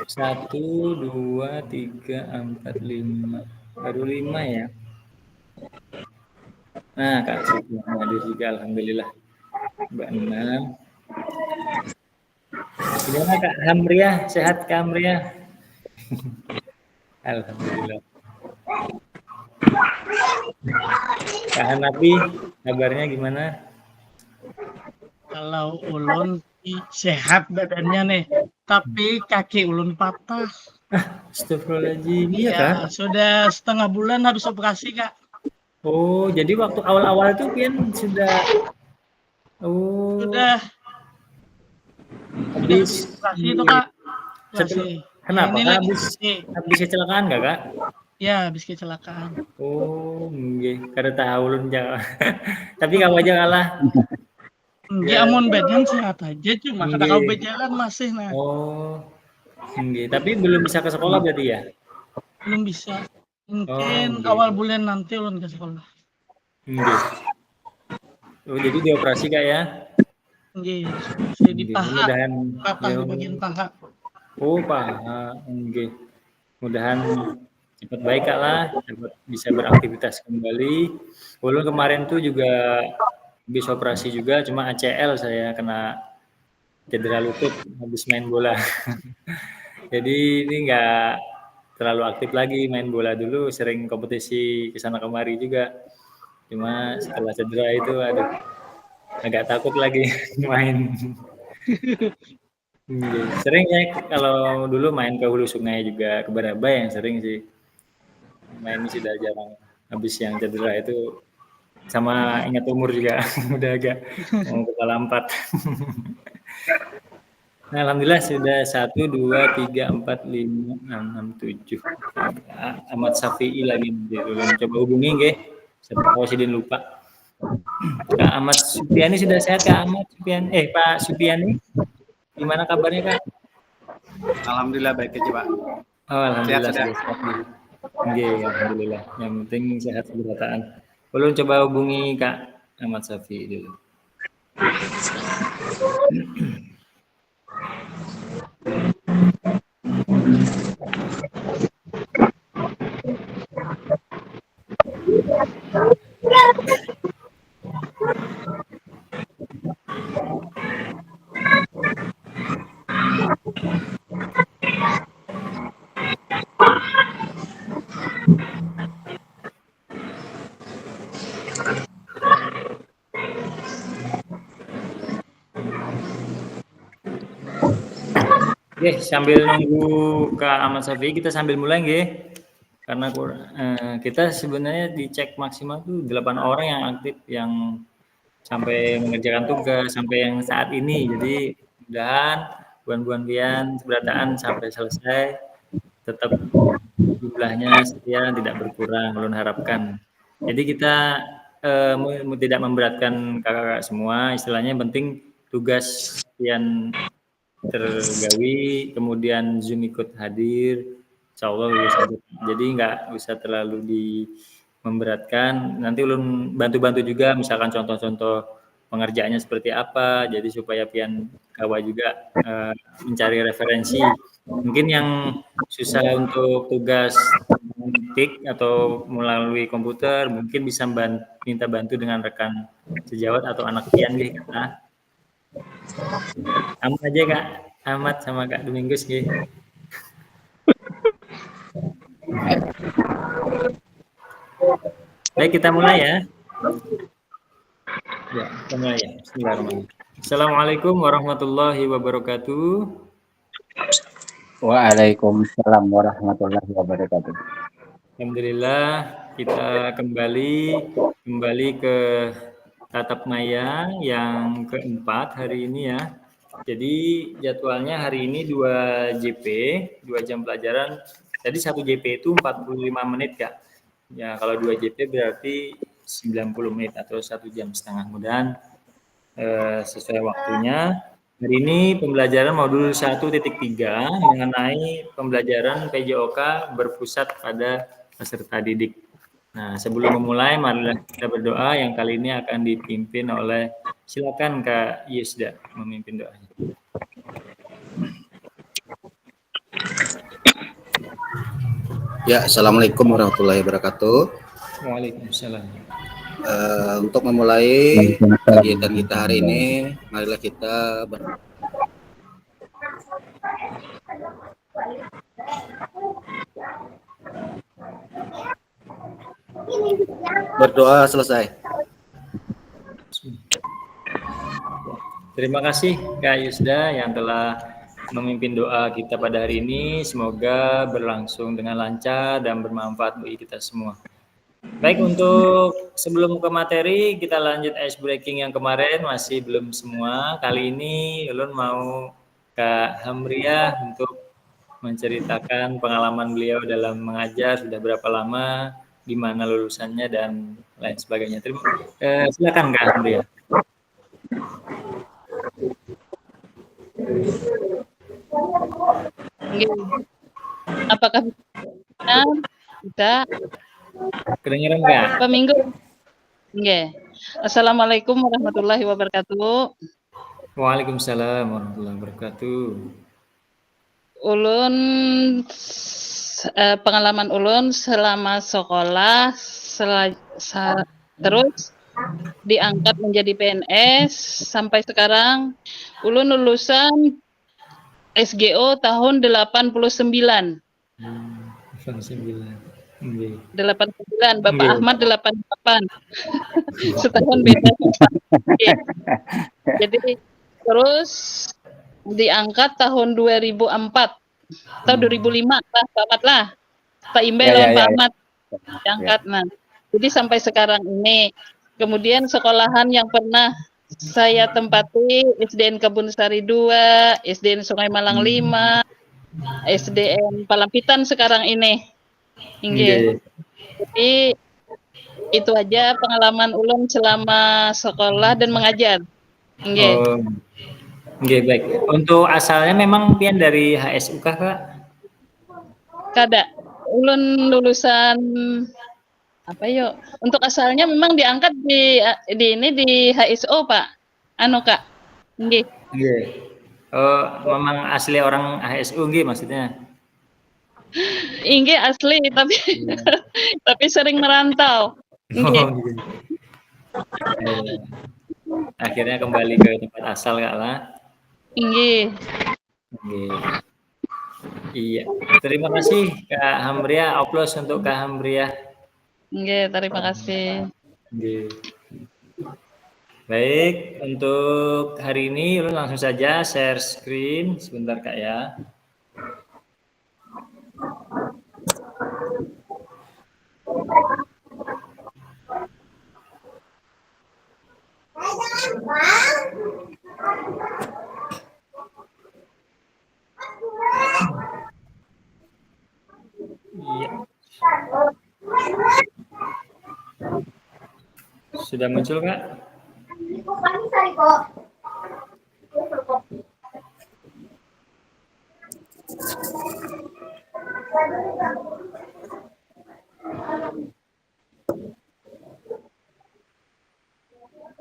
1, 2, 3, 4, 5. Baru 5 ya. Nah, Kak Supi hadir juga, alhamdulillah. Mbak Enam. Gimana Kak Hamria? Sehat Kak Hamria? Alhamdulillah. Kak Hanapi, kabarnya gimana? Kalau ulun sehat badannya nih, tapi kaki ulun patah. Astagfirullahaladzim, iya Iya, Kak? sudah setengah bulan habis operasi, Kak. Oh, jadi waktu awal-awal itu Pian sudah, oh, Sudah habis, habis operasi itu, iya. Kak. Setelah, Operasi. Nah, kenapa ini Kak? lagi nih, Habis kecelakaan nggak Kak? ya habis kecelakaan. Oh, nggih, kada tahu ulun Jawa. Tapi kamu aja kalah. Nggih, Ya, amun badan sehat aja, cuma kada nggih. kamu berjalan masih, nah. Oh, nggih. Tapi belum bisa ke sekolah berarti ya? Belum bisa. Oh, Mungkin nggih. awal bulan nanti ulun ke sekolah. Nggih. Oh, jadi dioperasi Kak ya? Nggih, operasi di Nggih, paha, mudahan patah ya. di bagian paha. Oh, paha. Nggih. Mudahan cepat baik Kak lah, cepat bisa beraktivitas kembali. Ulun kemarin tuh juga habis operasi juga, cuma ACL saya kena cedera lutut habis main bola. Jadi ini nggak terlalu aktif lagi main bola dulu, sering kompetisi kesana kemari juga. Cuma setelah cedera itu, aduh, agak takut lagi main. Sering ya kalau dulu main ke hulu sungai juga ke Baraba yang sering sih. Main ini sudah jarang. Habis yang cedera itu sama ingat umur juga udah agak mau kepala 4. Nah, alhamdulillah sudah 1, 2, 3, 4, 5, 6, 7. Ahmad Safi'i lagi belum coba hubungi nggih. Siapa tahu sidin lupa. Kak Ahmad Supiani sudah sehat Kak Ahmad Supiani? Pak Supiani, gimana kabarnya Kak? Alhamdulillah baik aja Pak. Oh, alhamdulillah Sehat sudah sudah. sehat nih. Nggih, alhamdulillah. Yang penting sehat seberataan. Belum coba hubungi Kak Ahmad Safi'i dulu. Oke, sambil nunggu Kak Ahmad Safi'i, kita sambil mulai nggih. Karena kita sebenarnya dicek maksimal tuh 8 orang yang aktif yang sampai mengerjakan tugas sampai yang saat ini. Jadi mudahan buan-buan pian seberataan sampai selesai tetap jumlahnya sekian tidak berkurang, ulun harapkan. Jadi kita tidak memberatkan kakak-kakak semua, istilahnya yang penting tugas pian tergawi, kemudian Zoom ikut hadir, insya Allah lulus aja. Jadi nggak usah terlalu memberatkan. Nanti ulun bantu-bantu juga, misalkan contoh-contoh pengerjaannya seperti apa, jadi supaya pian kawa juga mencari referensi. Mungkin yang susah untuk tugas ketik atau melalui komputer, mungkin bisa minta bantu dengan rekan sejawat atau anak pian gitu. Kamu aja Kak Ahmad sama Kak Domingus gitu. Baik, kita mulai ya. Ya, kita mulai ya. Bismillahirrahmanirrahim. Assalamualaikum warahmatullahi wabarakatuh. Waalaikumsalam warahmatullahi wabarakatuh. Alhamdulillah kita kembali ke tatap maya yang keempat hari ini ya. Jadi jadwalnya hari ini 2 JP, 2 jam pelajaran. Tadi 1 JP itu 45 menit Kak. Ya kalau 2 JP berarti 90 menit atau 1 jam setengah. Mudahan sesuai waktunya. Hari ini pembelajaran modul 1.3 mengenai pembelajaran PJOK berpusat pada peserta didik. Nah, sebelum memulai, marilah kita berdoa yang kali ini akan dipimpin oleh, silakan Kak Yusda memimpin doanya. Ya, Assalamualaikum warahmatullahi wabarakatuh. Waalaikumsalam. Untuk memulai kegiatan kita hari ini, marilah kita berdoa selesai. Terima kasih Kak Yusda yang telah memimpin doa kita pada hari ini. Semoga berlangsung dengan lancar dan bermanfaat bagi kita semua. Baik, untuk sebelum ke materi, kita lanjut ice breaking yang kemarin, masih belum semua. Kali ini Ulun mau Kak Hamriah untuk menceritakan pengalaman beliau dalam mengajar, sudah berapa lama, di mana lulusannya, dan lain sebagainya. Silakan Kak Hamriah. Apakah kita kedengaran nggak? Pak Minggu? Nggih. Assalamualaikum warahmatullahi wabarakatuh. Waalaikumsalam warahmatullahi wabarakatuh. Ulun pengalaman ulun selama sekolah terus diangkat menjadi PNS sampai sekarang. Ulun lulusan SGO tahun 89. 89. 89, Bapak Ahmad 88. Setahun beda. Jadi terus diangkat tahun 2004 atau 2005 Pak Ahmad lah. Pak Imbel lawan Pak Ahmad diangkat. Nah, jadi sampai sekarang ini. Kemudian sekolahan yang pernah saya tempati SDN Kebun Sari 2, SDN Sungai Malang 5, SDN Palampitan sekarang ini. Inggih. Jadi itu aja pengalaman ulun selama sekolah dan mengajar. Inggih. Oh, nggih, baik. Untuk asalnya memang pian dari HSU kah, Kak? Kada. Ulun lulusan apa yuk? Untuk asalnya memang diangkat di HSO, Pak. Anu, Kak. Nggih. Nggih. Oh, memang asli orang HSU nggih maksudnya. Inggih asli tapi tapi sering merantau. Nggih. Oh, gitu. Akhirnya kembali ke tempat asal Kak lah. Inggih. Nggih. Iya. Terima kasih Kak Hamriah. Aplaus untuk Kak Hamriah. Nggih, terima kasih. Nggih. Baik, untuk hari ini langsung saja share screen sebentar Kak ya. Iya. Sudah muncul Kak?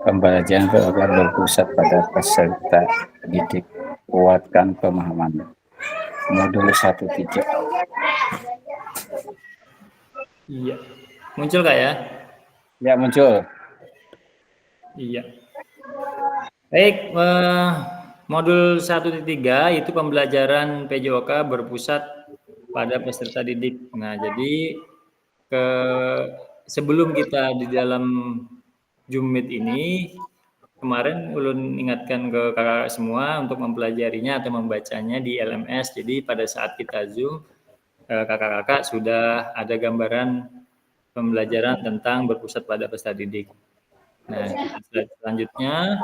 Pembelajaran agar berpusat pada peserta didik, kuatkan pemahaman. Modul 1.3. Iya. Muncul Kak ya? Ya, muncul. Iya. Baik, modul 1.3 itu pembelajaran PJOK berpusat pada peserta didik. Nah, jadi sebelum kita di dalam Zoom Meet ini, kemarin ulun ingatkan ke kakak semua untuk mempelajarinya atau membacanya di LMS. Jadi pada saat kita Zoom, kakak-kakak sudah ada gambaran pembelajaran tentang berpusat pada peserta didik. Nah, selanjutnya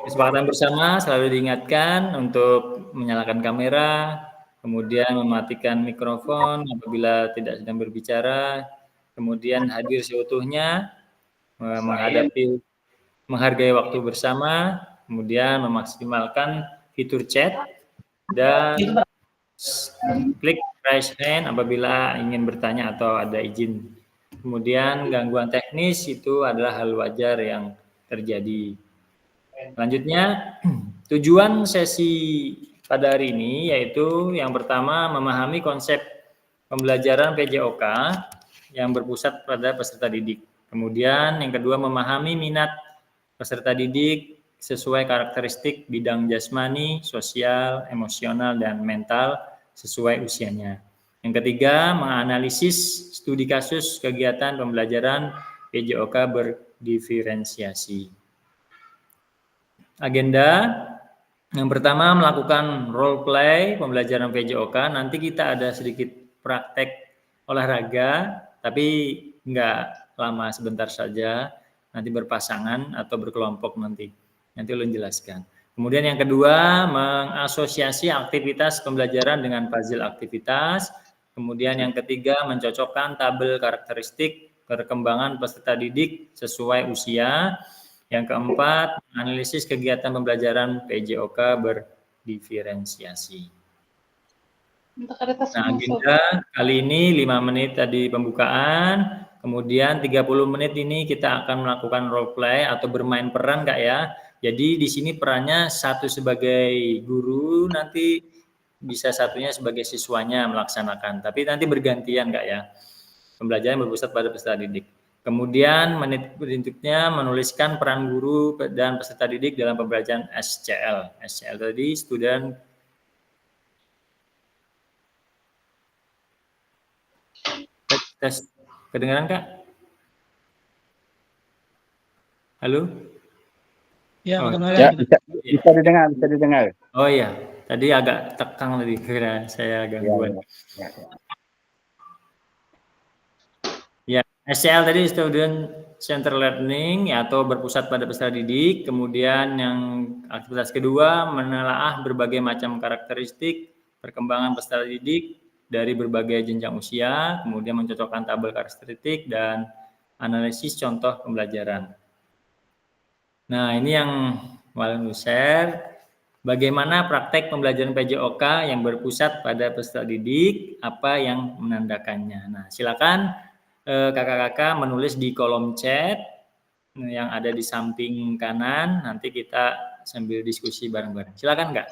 kesepakatan bersama selalu diingatkan untuk menyalakan kamera, kemudian mematikan mikrofon apabila tidak sedang berbicara, kemudian hadir seutuhnya, menghargai waktu bersama, kemudian memaksimalkan fitur chat, dan klik raise hand apabila ingin bertanya atau ada izin. Kemudian gangguan teknis itu adalah hal wajar yang terjadi. Selanjutnya, tujuan sesi pada hari ini yaitu yang pertama memahami konsep pembelajaran PJOK yang berpusat pada peserta didik. Kemudian yang kedua, memahami minat peserta didik sesuai karakteristik bidang jasmani, sosial, emosional, dan mental sesuai usianya. Yang ketiga, menganalisis studi kasus kegiatan pembelajaran PJOK berdiferensiasi. Agenda yang pertama, melakukan role play pembelajaran PJOK. Nanti kita ada sedikit praktek olahraga, tapi enggak lama, sebentar saja. Nanti berpasangan atau berkelompok nanti ulun jelaskan. Kemudian yang kedua, mengasosiasi aktivitas pembelajaran dengan puzzle aktivitas. Kemudian yang ketiga, mencocokkan tabel karakteristik perkembangan peserta didik sesuai usia. Yang keempat, menganalisis kegiatan pembelajaran PJOK berdiferensiasi. Nah, agenda kali ini 5 menit tadi pembukaan, kemudian 30 menit ini kita akan melakukan role play atau bermain peran, Kak ya. Jadi di sini perannya satu sebagai guru, nanti bisa satunya sebagai siswanya melaksanakan. Tapi nanti bergantian, Kak ya. Pembelajaran berpusat pada peserta didik. Kemudian menit berikutnya menuliskan peran guru dan peserta didik dalam pembelajaran SCL. SCL tadi student tes. Kedengaran, Kak? Halo? Ya, Oh, kedengaran. Ya, bisa didengar. Oh iya, tadi agak tekang tadi, kira saya gangguan. Ya, SCL tadi student center learning atau berpusat pada peserta didik. Kemudian yang aktivitas kedua, menelaah berbagai macam karakteristik perkembangan peserta didik dari berbagai jenjang usia, kemudian mencocokkan tabel karakteristik dan analisis contoh pembelajaran. Nah, ini yang Walun share, bagaimana praktek pembelajaran PJOK yang berpusat pada peserta didik, apa yang menandakannya. Nah, silakan kakak-kakak menulis di kolom chat yang ada di samping kanan, nanti kita sambil diskusi bareng-bareng. Silakan, Kak.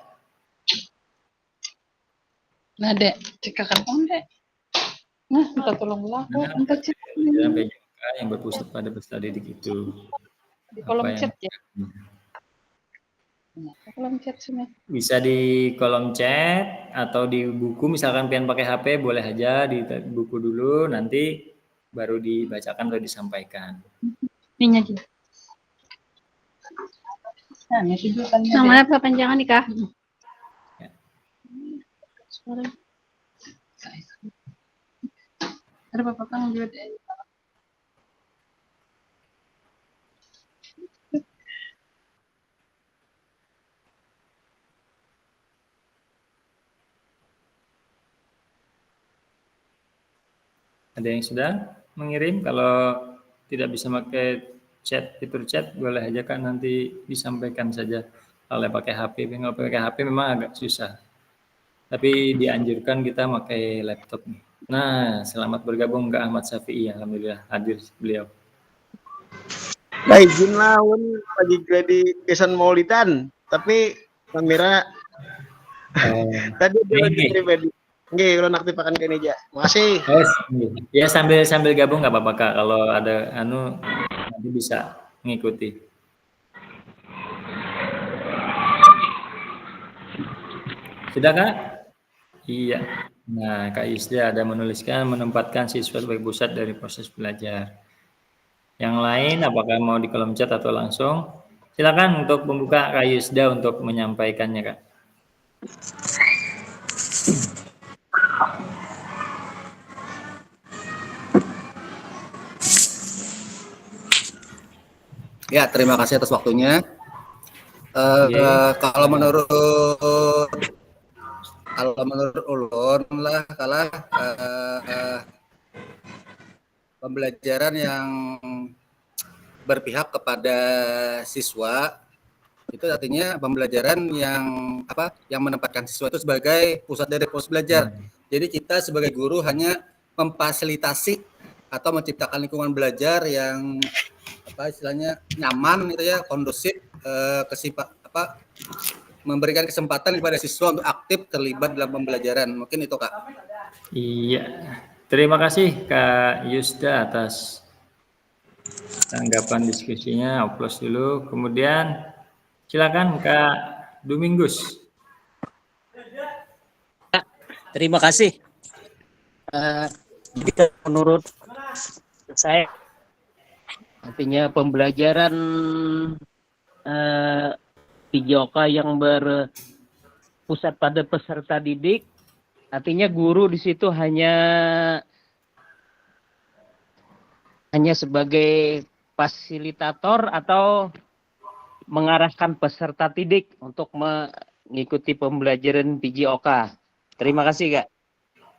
Nah, Dek, cekakan on, Dek. Nah, minta tolong aku, minta cek Pembelajaran PJOK yang berpusat pada peserta didik itu. di kolom Apa yang- chat ya. Nah, kolom chat sini. Bisa di kolom chat atau di buku, misalkan pengen pakai HP boleh aja di buku dulu, nanti baru dibacakan atau disampaikan. Ini aja. Nah, ini tunjukkannya. Namanya perpanjangan nikah. Ada Bapak Kang juga, Dek. Ada yang sudah mengirim? Kalau tidak bisa pakai chat, fitur chat, boleh aja kan nanti disampaikan saja. Kalau pakai HP, kalau pakai HP memang agak susah. Tapi dianjurkan kita pakai laptop nih. Nah, selamat bergabung Kak Ahmad Syafi'i, alhamdulillah hadir beliau. Nah, izin lah, lagi gladi kesan maulidan, tapi kamera tadi dia lagi pribadi. Nggih, ulun aktifkan ke meja. Makasih. Ya sambil gabung nggak apa-apa Kak, kalau ada nanti bisa mengikuti. Sudah Kak? Iya. Nah, Kak Isda ada menuliskan menempatkan siswa sebagai pusat dari proses belajar. Yang lain apakah mau di kolom chat atau langsung? Silakan untuk membuka Kak Yusda untuk menyampaikannya Kak. Ya, terima kasih atas waktunya. Kalau menurut ulun lah pembelajaran yang berpihak kepada siswa itu artinya pembelajaran yang menempatkan siswa itu sebagai pusat dari proses belajar. Jadi kita sebagai guru hanya memfasilitasi atau menciptakan lingkungan belajar yang istilahnya nyaman gitu ya, kondusif, memberikan kesempatan kepada siswa untuk aktif terlibat dalam pembelajaran. Mungkin itu Kak. Iya. Terima kasih Kak Yusda atas tanggapan diskusinya. Aplaus dulu. Kemudian silakan Kak Domingus. Terima kasih. Jika menurut saya, artinya pembelajaran PJOK yang berpusat pada peserta didik, artinya guru di situ hanya sebagai fasilitator atau mengarahkan peserta didik untuk mengikuti pembelajaran PJOK. Terima kasih, Kak.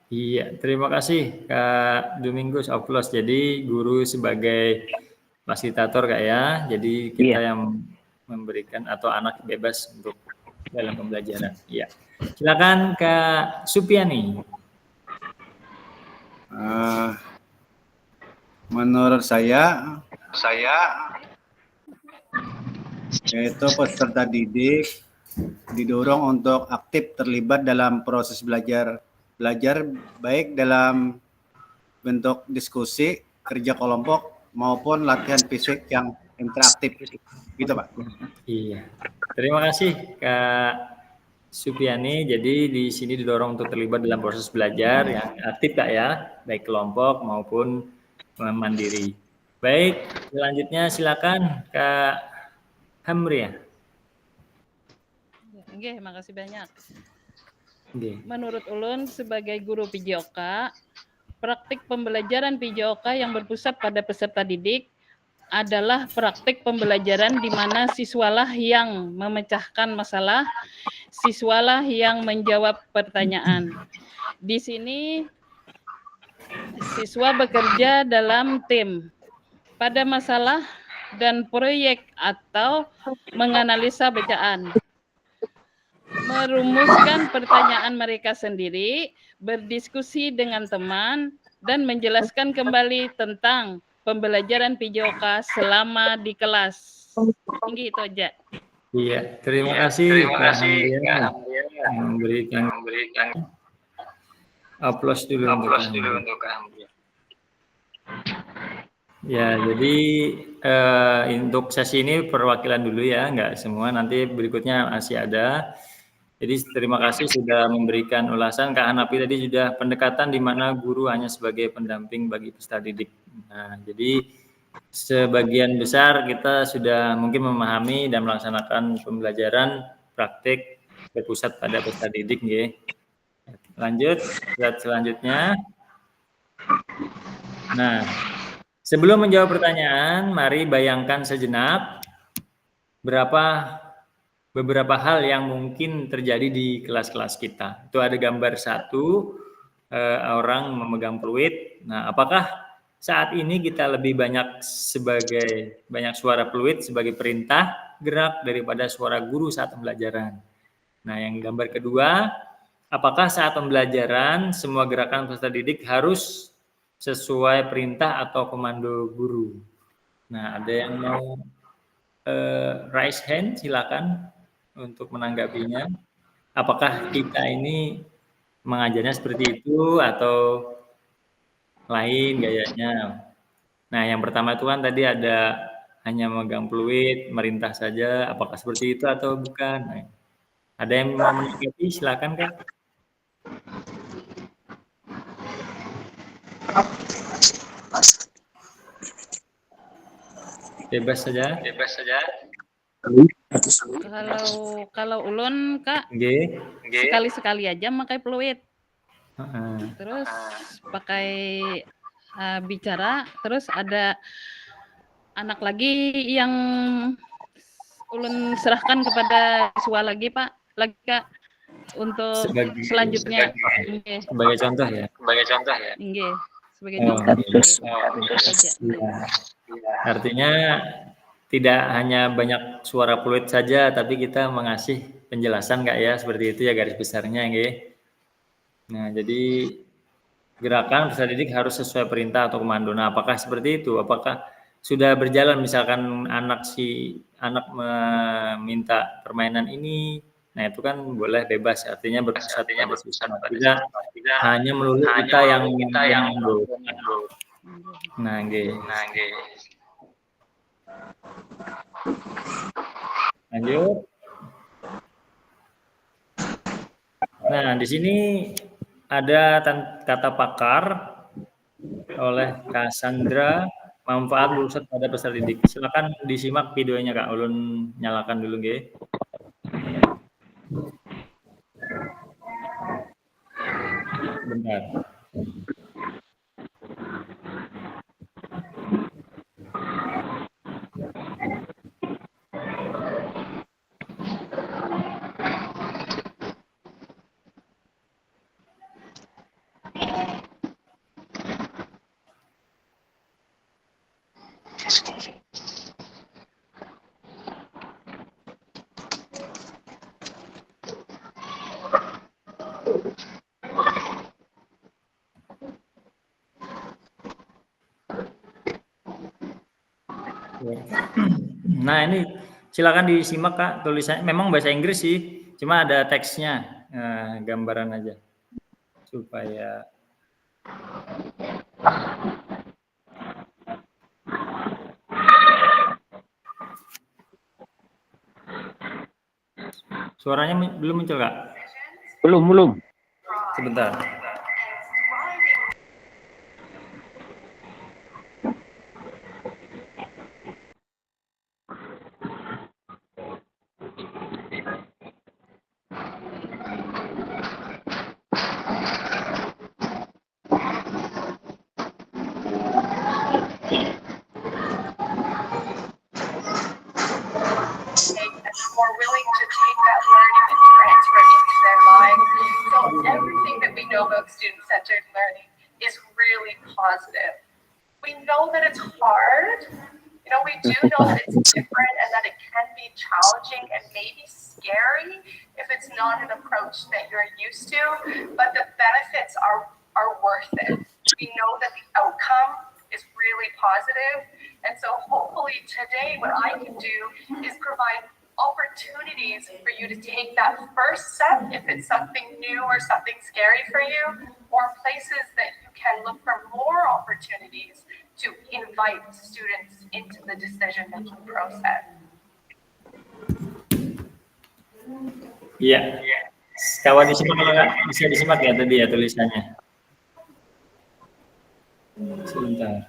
Iya, terima kasih Kak Domingus. Aplaus. Jadi guru sebagai fasilitator Kak ya. Jadi kita yang memberikan atau anak bebas untuk dalam pembelajaran. Iya. Silakan Kak Supiani. Menurut saya yaitu peserta didik didorong untuk aktif terlibat dalam proses belajar baik dalam bentuk diskusi, kerja kelompok maupun latihan fisik yang interaktif. Gitu, Pak. Iya. Terima kasih Kak Supiani. Jadi di sini didorong untuk terlibat dalam proses belajar yang aktif Kak ya, baik kelompok maupun mandiri. Baik, selanjutnya silakan Kak Hamria. Oke, makasih banyak. Oke. Menurut ulun sebagai guru PJOK, praktik pembelajaran PJOK yang berpusat pada peserta didik adalah praktik pembelajaran di mana siswalah yang memecahkan masalah, siswalah yang menjawab pertanyaan. Di sini siswa bekerja dalam tim pada masalah dan proyek atau menganalisa bacaan, merumuskan pertanyaan mereka sendiri, berdiskusi dengan teman, dan menjelaskan kembali tentang pembelajaran PJOK selama di kelas. Tinggi itu aja. Iya, terima kasih Kak Hamria memberikan aplaus dulu untuk Kak Hamria. Ya, jadi untuk sesi ini perwakilan dulu ya, nggak semua, nanti berikutnya masih ada. Jadi terima kasih sudah memberikan ulasan. Kak Hanapi tadi sudah pendekatan di mana guru hanya sebagai pendamping bagi peserta didik. Nah, jadi sebagian besar kita sudah mungkin memahami dan melaksanakan pembelajaran praktik berpusat pada peserta didik. Ya. Lanjut, slide selanjutnya. Nah, sebelum menjawab pertanyaan, mari bayangkan sejenak beberapa hal yang mungkin terjadi di kelas-kelas kita. Itu ada gambar satu, orang memegang peluit. Nah, apakah saat ini kita lebih banyak suara peluit sebagai perintah gerak daripada suara guru saat pembelajaran? Nah, yang gambar kedua, apakah saat pembelajaran semua gerakan peserta didik harus sesuai perintah atau komando guru? Nah, ada yang mau raise hand, silakan untuk menanggapinya. Apakah kita ini mengajarnya seperti itu atau lain gayanya? Nah, yang pertama itu kan tadi ada hanya memegang peluit, merintah saja. Apakah seperti itu atau bukan? Nah, ada yang mau menanggapi? Silakan Kak. Bebas saja. Kalau ulun Kak, sekali-sekali aja pakai peluit. Terus pakai bicara, terus ada anak lagi yang ulun serahkan kepada siswa lagi Pak, Kak, untuk selanjutnya. Sebagai contoh ya. Nggih, sebagai contoh. Artinya tidak hanya banyak suara peluit saja, tapi kita mengasih penjelasan Kak ya, seperti itu ya garis besarnya nggih. Nah, jadi gerakan peserta didik harus sesuai perintah atau komando. Nah, apakah seperti itu? Apakah sudah berjalan misalkan anak meminta permainan ini, Nah, itu kan boleh bebas, artinya berpusat pada siswa. Tidak hanya melulu kita yang mundur. Nah, nggih. Lanjut. Nah, di sini ada kata pakar oleh Cassandra, manfaat berpusat pada peserta didik. Silakan disimak videonya Kak. Ulun nyalakan dulu nggih. Bentar. Nah, ini silakan disimak Kak, tulisannya memang bahasa Inggris sih, cuma ada teksnya, gambaran aja supaya suaranya belum muncul Kak? Belum. Sebentar. More willing to take that learning and transfer it into their lives. So everything that we know about student-centered learning is really positive. We know that it's hard. You know, we do know that it's different and that it can be challenging and maybe scary if it's not an approach that you're used to, but the benefits are worth it. We know that the outcome is really positive. And so hopefully today what I can do is provide opportunities for you to take that first step if it's something new or something scary for you, or places that you can look for more opportunities to invite students into the decision-making process. Iya. Kawan disimak kalau Kak, bisa disimak ya tadi ya tulisannya. Sebentar.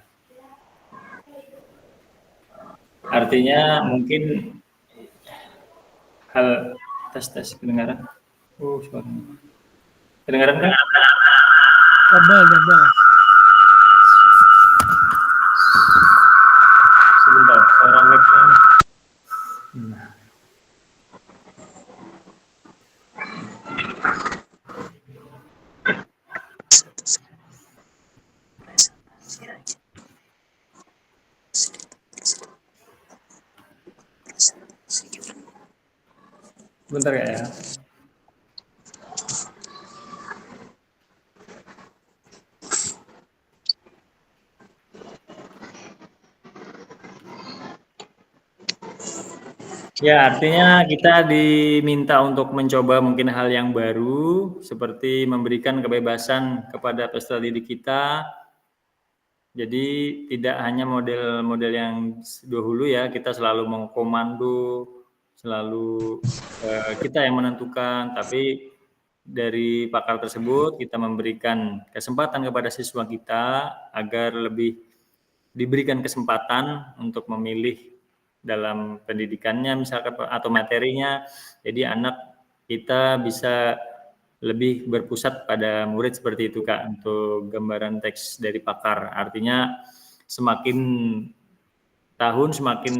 Artinya mungkin hal tes kedengaran. Suaranya. Kedengaran kan? Gabal. Sebentar, suara mic-nya. Nah. Bentar ya. Ya, artinya kita diminta untuk mencoba mungkin hal yang baru, seperti memberikan kebebasan kepada peserta didik kita. Jadi tidak hanya model-model yang dahulu ya, kita selalu mengkomando, selalu kita yang menentukan, tapi dari pakar tersebut kita memberikan kesempatan kepada siswa kita agar lebih diberikan kesempatan untuk memilih dalam pendidikannya misalkan atau materinya. Jadi anak kita bisa lebih berpusat pada murid seperti itu Kak, untuk gambaran teks dari pakar. Artinya semakin tahun semakin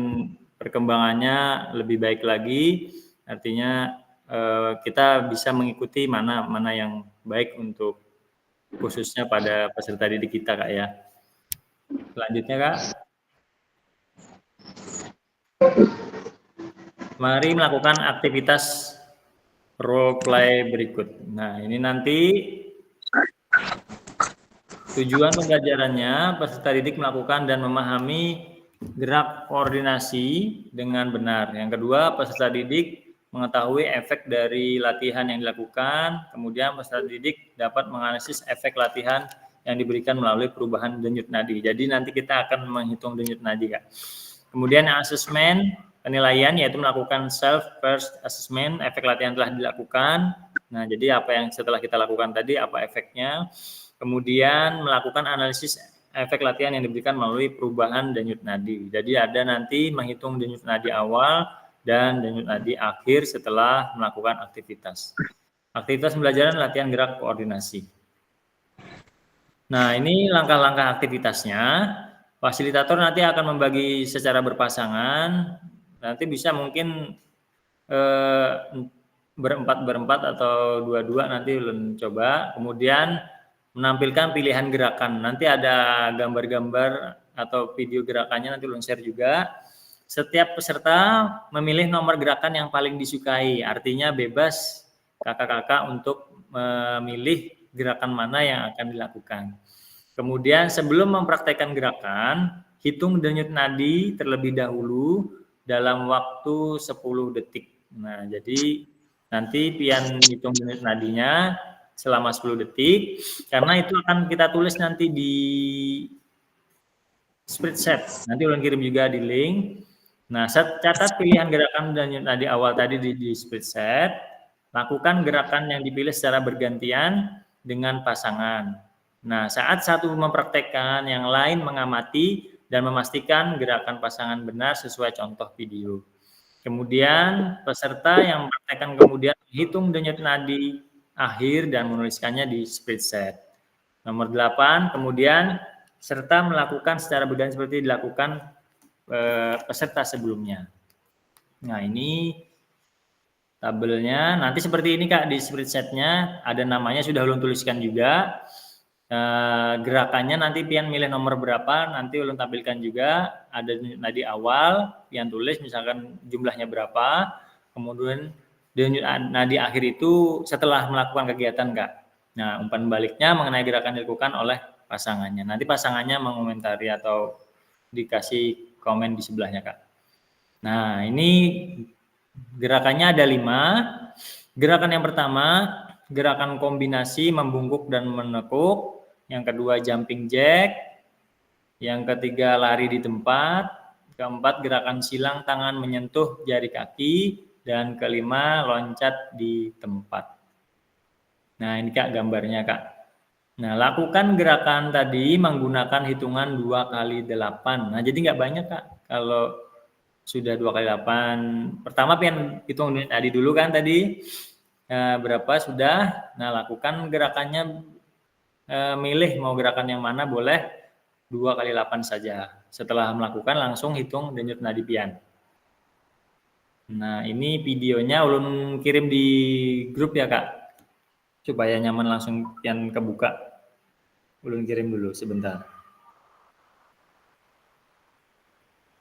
perkembangannya lebih baik lagi, artinya kita bisa mengikuti mana yang baik untuk khususnya pada peserta didik kita Kak ya. Selanjutnya Kak. Mari melakukan aktivitas role play berikut. Nah, ini nanti tujuan pembelajarannya peserta didik melakukan dan memahami gerak koordinasi dengan benar. Yang kedua, peserta didik mengetahui efek dari latihan yang dilakukan, kemudian peserta didik dapat menganalisis efek latihan yang diberikan melalui perubahan denyut nadi. Jadi nanti kita akan menghitung denyut nadi, Kak. Kemudian asesmen, penilaian yaitu melakukan self first assessment, efek latihan telah dilakukan. Nah, jadi apa yang setelah kita lakukan tadi, apa efeknya? Kemudian melakukan analisis efek latihan yang diberikan melalui perubahan denyut nadi. Jadi ada nanti menghitung denyut nadi awal dan denyut nadi akhir setelah melakukan aktivitas. Aktivitas pembelajaran latihan gerak koordinasi. Nah, ini langkah-langkah aktivitasnya. Fasilitator nanti akan membagi secara berpasangan. Nanti bisa mungkin berempat atau dua-dua nanti ulun coba. Kemudian menampilkan pilihan gerakan. Nanti ada gambar-gambar atau video gerakannya nanti ulun share juga. Setiap peserta memilih nomor gerakan yang paling disukai. Artinya bebas kakak-kakak untuk memilih gerakan mana yang akan dilakukan. Kemudian sebelum mempraktekkan gerakan, hitung denyut nadi terlebih dahulu dalam waktu 10 detik. Nah, jadi nanti pian hitung denyut nadinya selama 10 detik, karena itu akan kita tulis nanti di spreadsheet. Nanti ulun kirim juga di link. Nah, catat pilihan gerakan denyut nadi awal tadi di spreadsheet. Lakukan gerakan yang dipilih secara bergantian dengan pasangan. Nah, saat satu mempraktekkan, yang lain mengamati dan memastikan gerakan pasangan benar sesuai contoh video. Kemudian peserta yang mempraktekkan kemudian menghitung denyut nadi akhir dan menuliskannya di spreadsheet. Nomor 8, kemudian serta melakukan secara bergantian seperti dilakukan peserta sebelumnya. Nah, ini tabelnya nanti seperti ini Kak, di spreadsheet-nya ada namanya sudah ulun tuliskan juga. Gerakannya nanti pian milih nomor berapa, nanti ulun tampilkan juga. Ada nadi awal, pian tulis misalkan jumlahnya berapa, kemudian nadi akhir itu setelah melakukan kegiatan Kak. Nah, umpan baliknya mengenai gerakan dilakukan oleh pasangannya. Nanti pasangannya mengomentari atau dikasih komen di sebelahnya Kak. Nah, ini gerakannya ada 5. Gerakan yang pertama, gerakan kombinasi membungkuk dan menekuk. Yang kedua, jumping jack. Yang ketiga, lari di tempat. Keempat, gerakan silang tangan menyentuh jari kaki. Dan kelima, loncat di tempat. Nah, ini Kak gambarnya Kak. Nah, lakukan gerakan tadi menggunakan hitungan 2 kali 8. Nah, jadi nggak banyak Kak. Kalau sudah 2 kali 8. Pertama pengen hitung tadi dulu kan tadi. Berapa sudah. Nah, lakukan gerakannya, milih mau gerakan yang mana, boleh 2 kali 8 saja. Setelah melakukan langsung hitung denyut nadi pian. Nah, ini videonya ulun kirim di grup ya Kak. Supaya nyaman langsung pian kebuka. Ulun kirim dulu sebentar.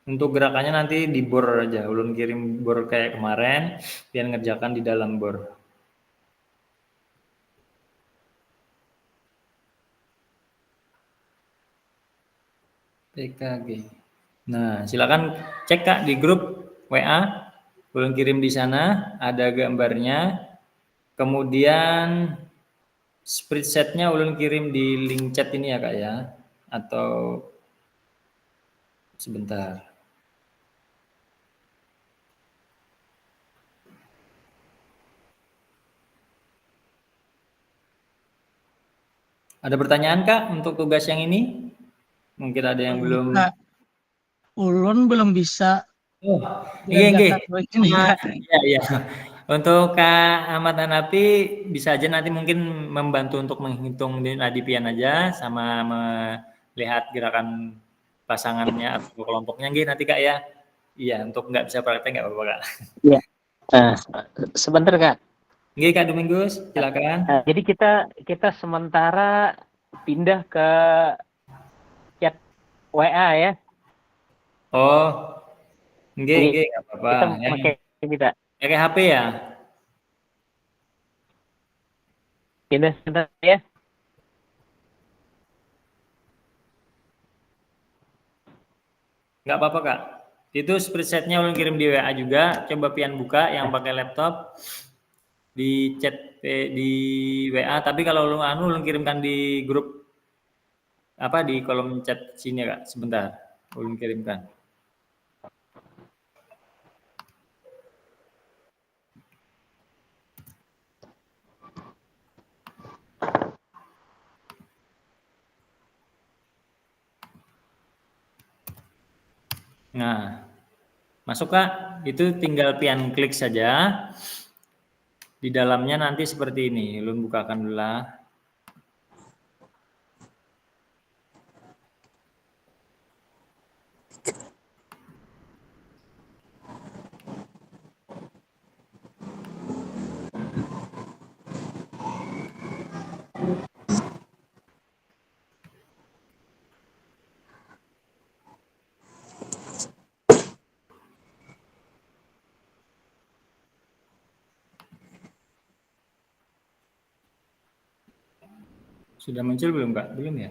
Untuk gerakannya nanti di bor aja. Ulun kirim bor kayak kemarin, pian ngerjakan di dalam bor. PKG. Nah, silakan cek Kak di grup WA. Ulun kirim di sana, ada gambarnya. Kemudian spreadsheet-nya ulun kirim di link chat ini ya Kak ya. Atau sebentar. Ada pertanyaan Kak untuk tugas yang ini? Mungkin ada yang belum. Ulun belum bisa. Oh, iya. Iya. Untuk Kak Ahmad Hanafi bisa aja nanti mungkin membantu untuk menghitung nadi pian aja sama melihat gerakan pasangannya atau kelompoknya nanti Kak ya. Iya, untuk nggak bisa praktek nggak apa-apa Kak. Iya. Sebentar Kak. Nggih Kak Domingus, silakan. Jadi kita sementara pindah ke chat WA ya. Oh, nggih nggak apa-apa. Kita pakai HP ya? Pindah sebentar ya. Nggak apa-apa Kak. Itu spreadsheet-nya ulun kirim di WA juga. Coba pian buka yang pakai laptop di chat di WA. Tapi kalau ulun kirimkan di grup di kolom chat sini ya, Kak. Sebentar. Ulun kirimkan. Nah, masuk Kak, itu tinggal pian klik saja. Di dalamnya nanti seperti ini. Ulun bukakan dulu lah. Sudah muncul belum Kak? Belum ya?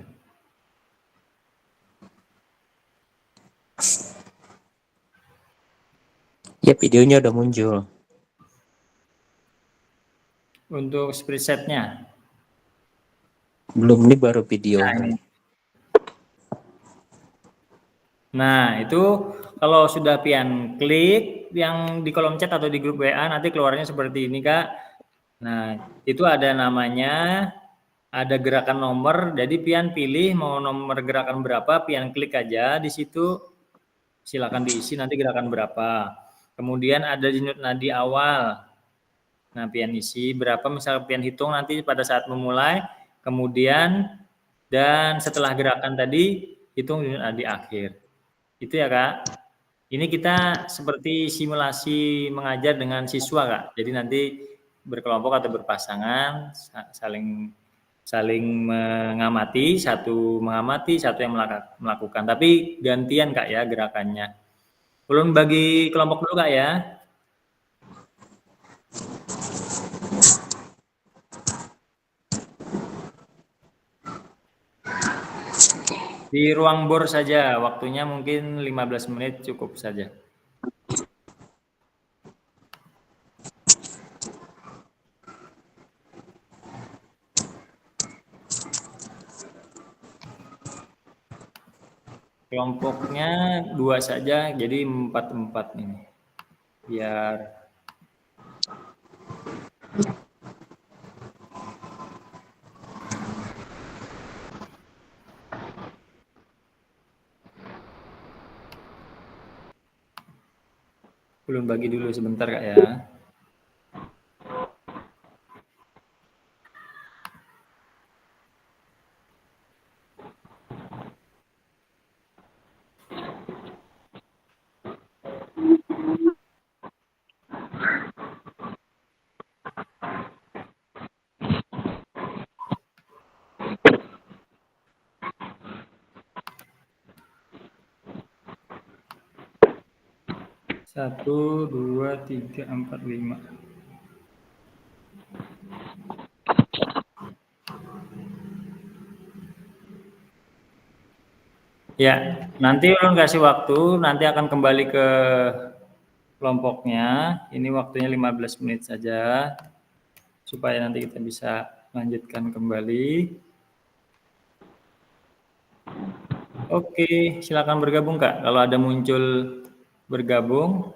Ya, videonya udah muncul. Untuk spreadsheet-nya? Belum, ini baru video. Nah, itu kalau sudah pian klik yang di kolom chat atau di grup WA, nanti keluarnya seperti ini Kak. Nah, itu ada namanya, ada gerakan nomor, jadi pian pilih mau nomor gerakan berapa, pian klik aja di situ, silakan diisi nanti gerakan berapa. Kemudian ada denyut nadi awal, nah pian isi berapa, misal pian hitung nanti pada saat memulai, kemudian dan setelah gerakan tadi, hitung denyut nadi akhir. Itu ya Kak. Ini kita seperti simulasi mengajar dengan siswa Kak, jadi nanti berkelompok atau berpasangan saling mengamati, satu yang melakukan. Tapi gantian Kak ya gerakannya. Ulun bagi kelompok dulu Kak ya. Di ruang bor saja, waktunya mungkin 15 menit cukup saja. Kelompoknya 2 saja, jadi 4-4 ini. Biar belum bagi dulu sebentar Kak ya. Satu, 2, 3, 4, 5. Ya, nanti ulun kasih waktu, nanti akan kembali ke kelompoknya. Ini waktunya 15 menit saja, supaya nanti kita bisa lanjutkan kembali. Oke, silakan bergabung Kak, kalau ada muncul bergabung.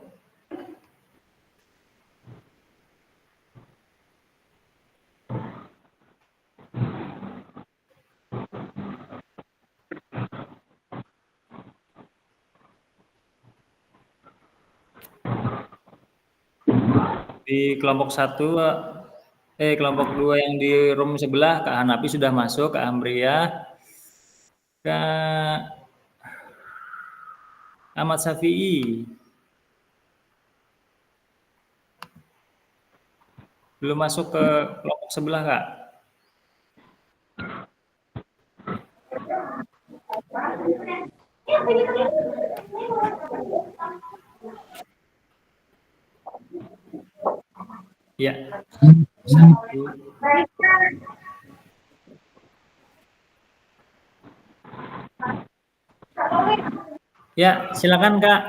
Di kelompok 1, kelompok 2 yang di room sebelah, Kak Hanapi sudah masuk, Kak Amria, Kak Ahmad Syafi'i. Belum masuk ke kelompok sebelah, Kak. Ya. 1. Ya, silakan Kak.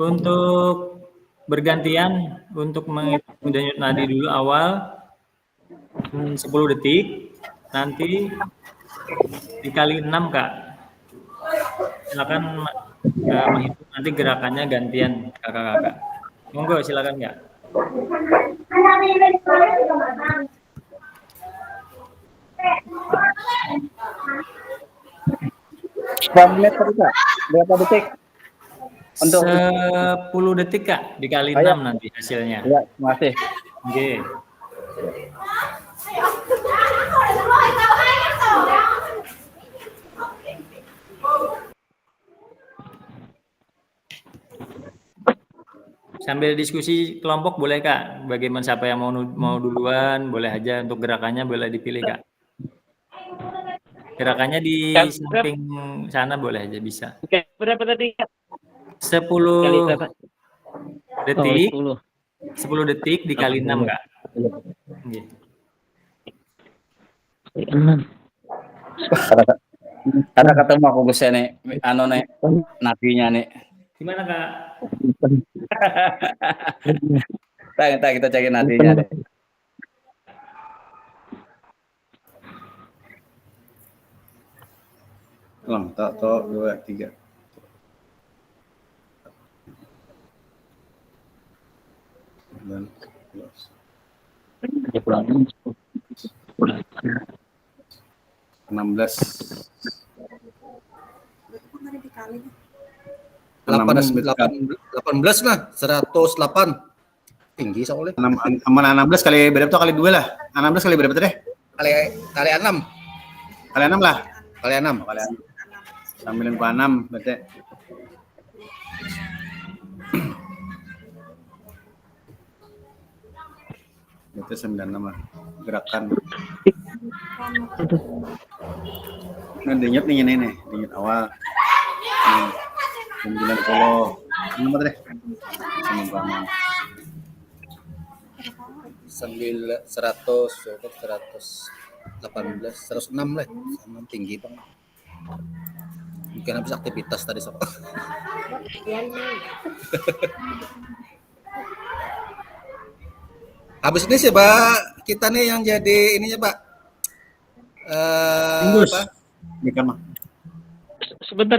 Untuk bergantian untuk menghitung denyut nadi dulu awal 10 detik, nanti dikali 6 Kak. Silakan menghitung nanti gerakannya gantian kakak-kakak. Monggo silakan Kak. Berapa detik? Untuk 10 detik Kak, dikali 6 nanti hasilnya. Ya, masih. Oke. Sambil diskusi kelompok boleh Kak, bagaimana siapa yang mau duluan, boleh aja untuk gerakannya boleh dipilih Kak. Gerakannya di samping sana boleh aja bisa. Oke, berapa tadi? 10 detik. 10 detik dikali 6 Kak. Oke. Karena ketemu aku Gus nek anu nek nadinya nek. Gimana Kak? Kita cekin nadinya deh. Ulang, 2, 3. Dan 18 lah, 108. Tinggi soalnya. 16 kali berapa tuh kali 2 lah. 16 kali berapa tuh deh? Kali 6. Kali 6 lah. Kali 6. Kali 6. 96 berarti. Itu 96 lah. Gerakan. Nah, denyut nih ini nih, denyut awal. 90. Nomor deh. 96. 118 lah, sama tinggi Bang. Mungkin habis aktivitas tadi sob. Habis ini sih Pak, kita nih yang jadi ininya Pak. Apa? Sebentar.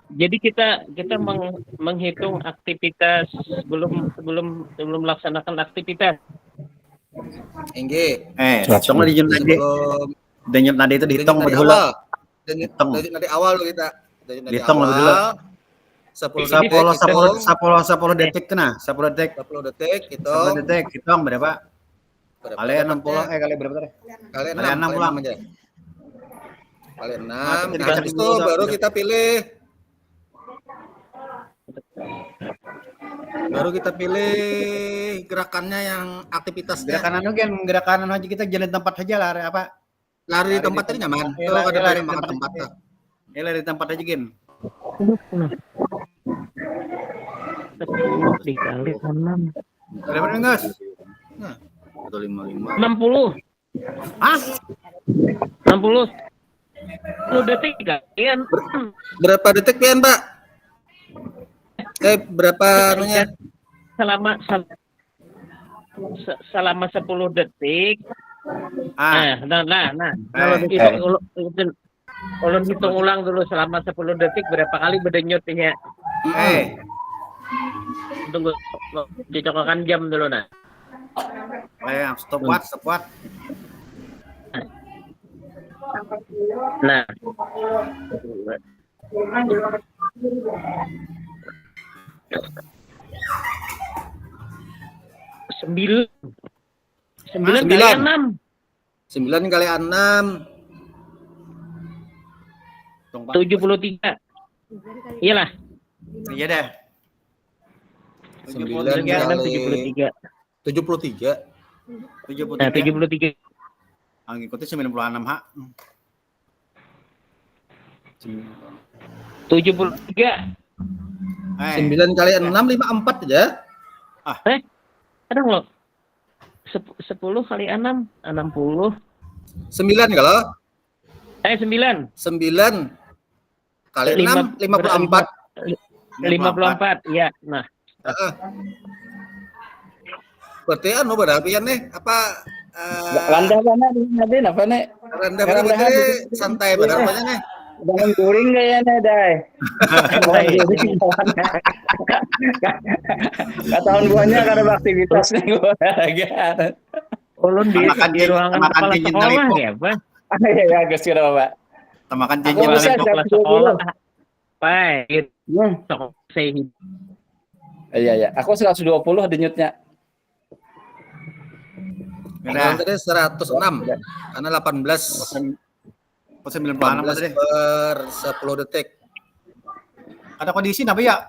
Jadi kita menghitung aktivitas sebelum melaksanakan aktivitas. Enggak. Hitung denyut nadi. Denyut nadi itu dihitung dari dulu. awal. Denyut nadi awal kita. Dihitung dulu. 10 detik kena. 10 detik. 10 detik itu. 10 detik hitung berapa? Kali 60 kali berapa tadi? Kali 6 pulang aja. Kali 6. Nah, habis itu baru kita pilih. Baru kita pilih gerakannya yang aktivitasnya. Gerakan aja kita jalan tempat aja lah apa? Lari di tempat tadi nyaman. Tuh ada lari makan tempat. Ya lari di tempat aja Gin. Dikali 6. Berapa nih Gus? Nah, 55. 60. Hah? 60. 10 detik kalian. Berapa detik pian, Pak? Berapa anunya? Selama 10 detik. Nah. Kalau hitung ulang dulu selama 10 detik berapa kali berdenyutnya? Tunggu, dicokokkan jam dulu nah. Stopwatch. Nah. Sembilan kali 6. 9 kali 6. 73. Iyalah. Iya deh. 9 kali 73. 73. Nah, 73. Ngikutin 96 H. 73. 9 kali 6 54 aja. Ada loh. 10 kali 6 60. 9 kalau? 9. 9. Kali 6, 54. 54, ya. Nah, Berarti berarti nih apa Rendah mana Nadine apa nih? rendah berarti santai berapa nih? Bangun touring kayaknya Dai. Gak tahun buahnya karena beraktivitas nih gue. ulun di ruangan makan kepala cincin sekolah tali, ya, Pak. Ya guys kira Bapak. Makan Aku cincin bisa tali. Kepala sekolah. Baik, sok saya Iya. Aku 120 denyutnya. Nah, tadi 106 karena 18 19 tadi. per 10 detik. Ada kondisi apa ya?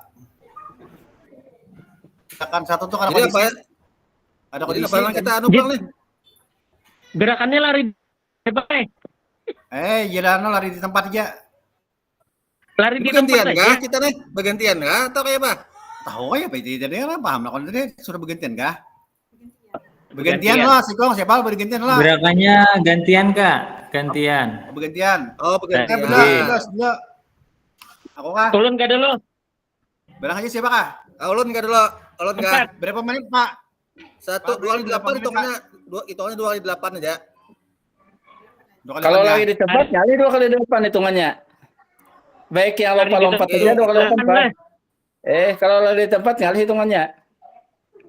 Tekan satu tuh ada Jadi kondisi. apa ya? Ada Jadi kondisi. apa yang kita anu Bang nih? gerakannya lari baik. Jalan lari di tempat aja. Lari di Bergantian tempat kah aja. kita nih? Bergantian kah atau kayak apa? Tahu ya, Pak. Jadi paham lah. Kalau tadi sudah bergantian kah? Bergantian. Bergantian lah, Sikong. Siapa bergantian lah. Gerakannya gantian Kak, gantian. Bergantian. Oh, bergantian. Betul. Aku kah? Tulun gak dulu. Bilang aja siapa kah? Ulun enggak dulu. Ulun enggak. Berapa menit, Pak? 1 2 kali 8 hitungannya 2 kali 8 aja. Kalau lagi di tempat nyali 2 kali depan hitungannya. Baik yang lompat-lompat aja 2 kali lompat. Kalau lagi di tempat nyali hitungannya.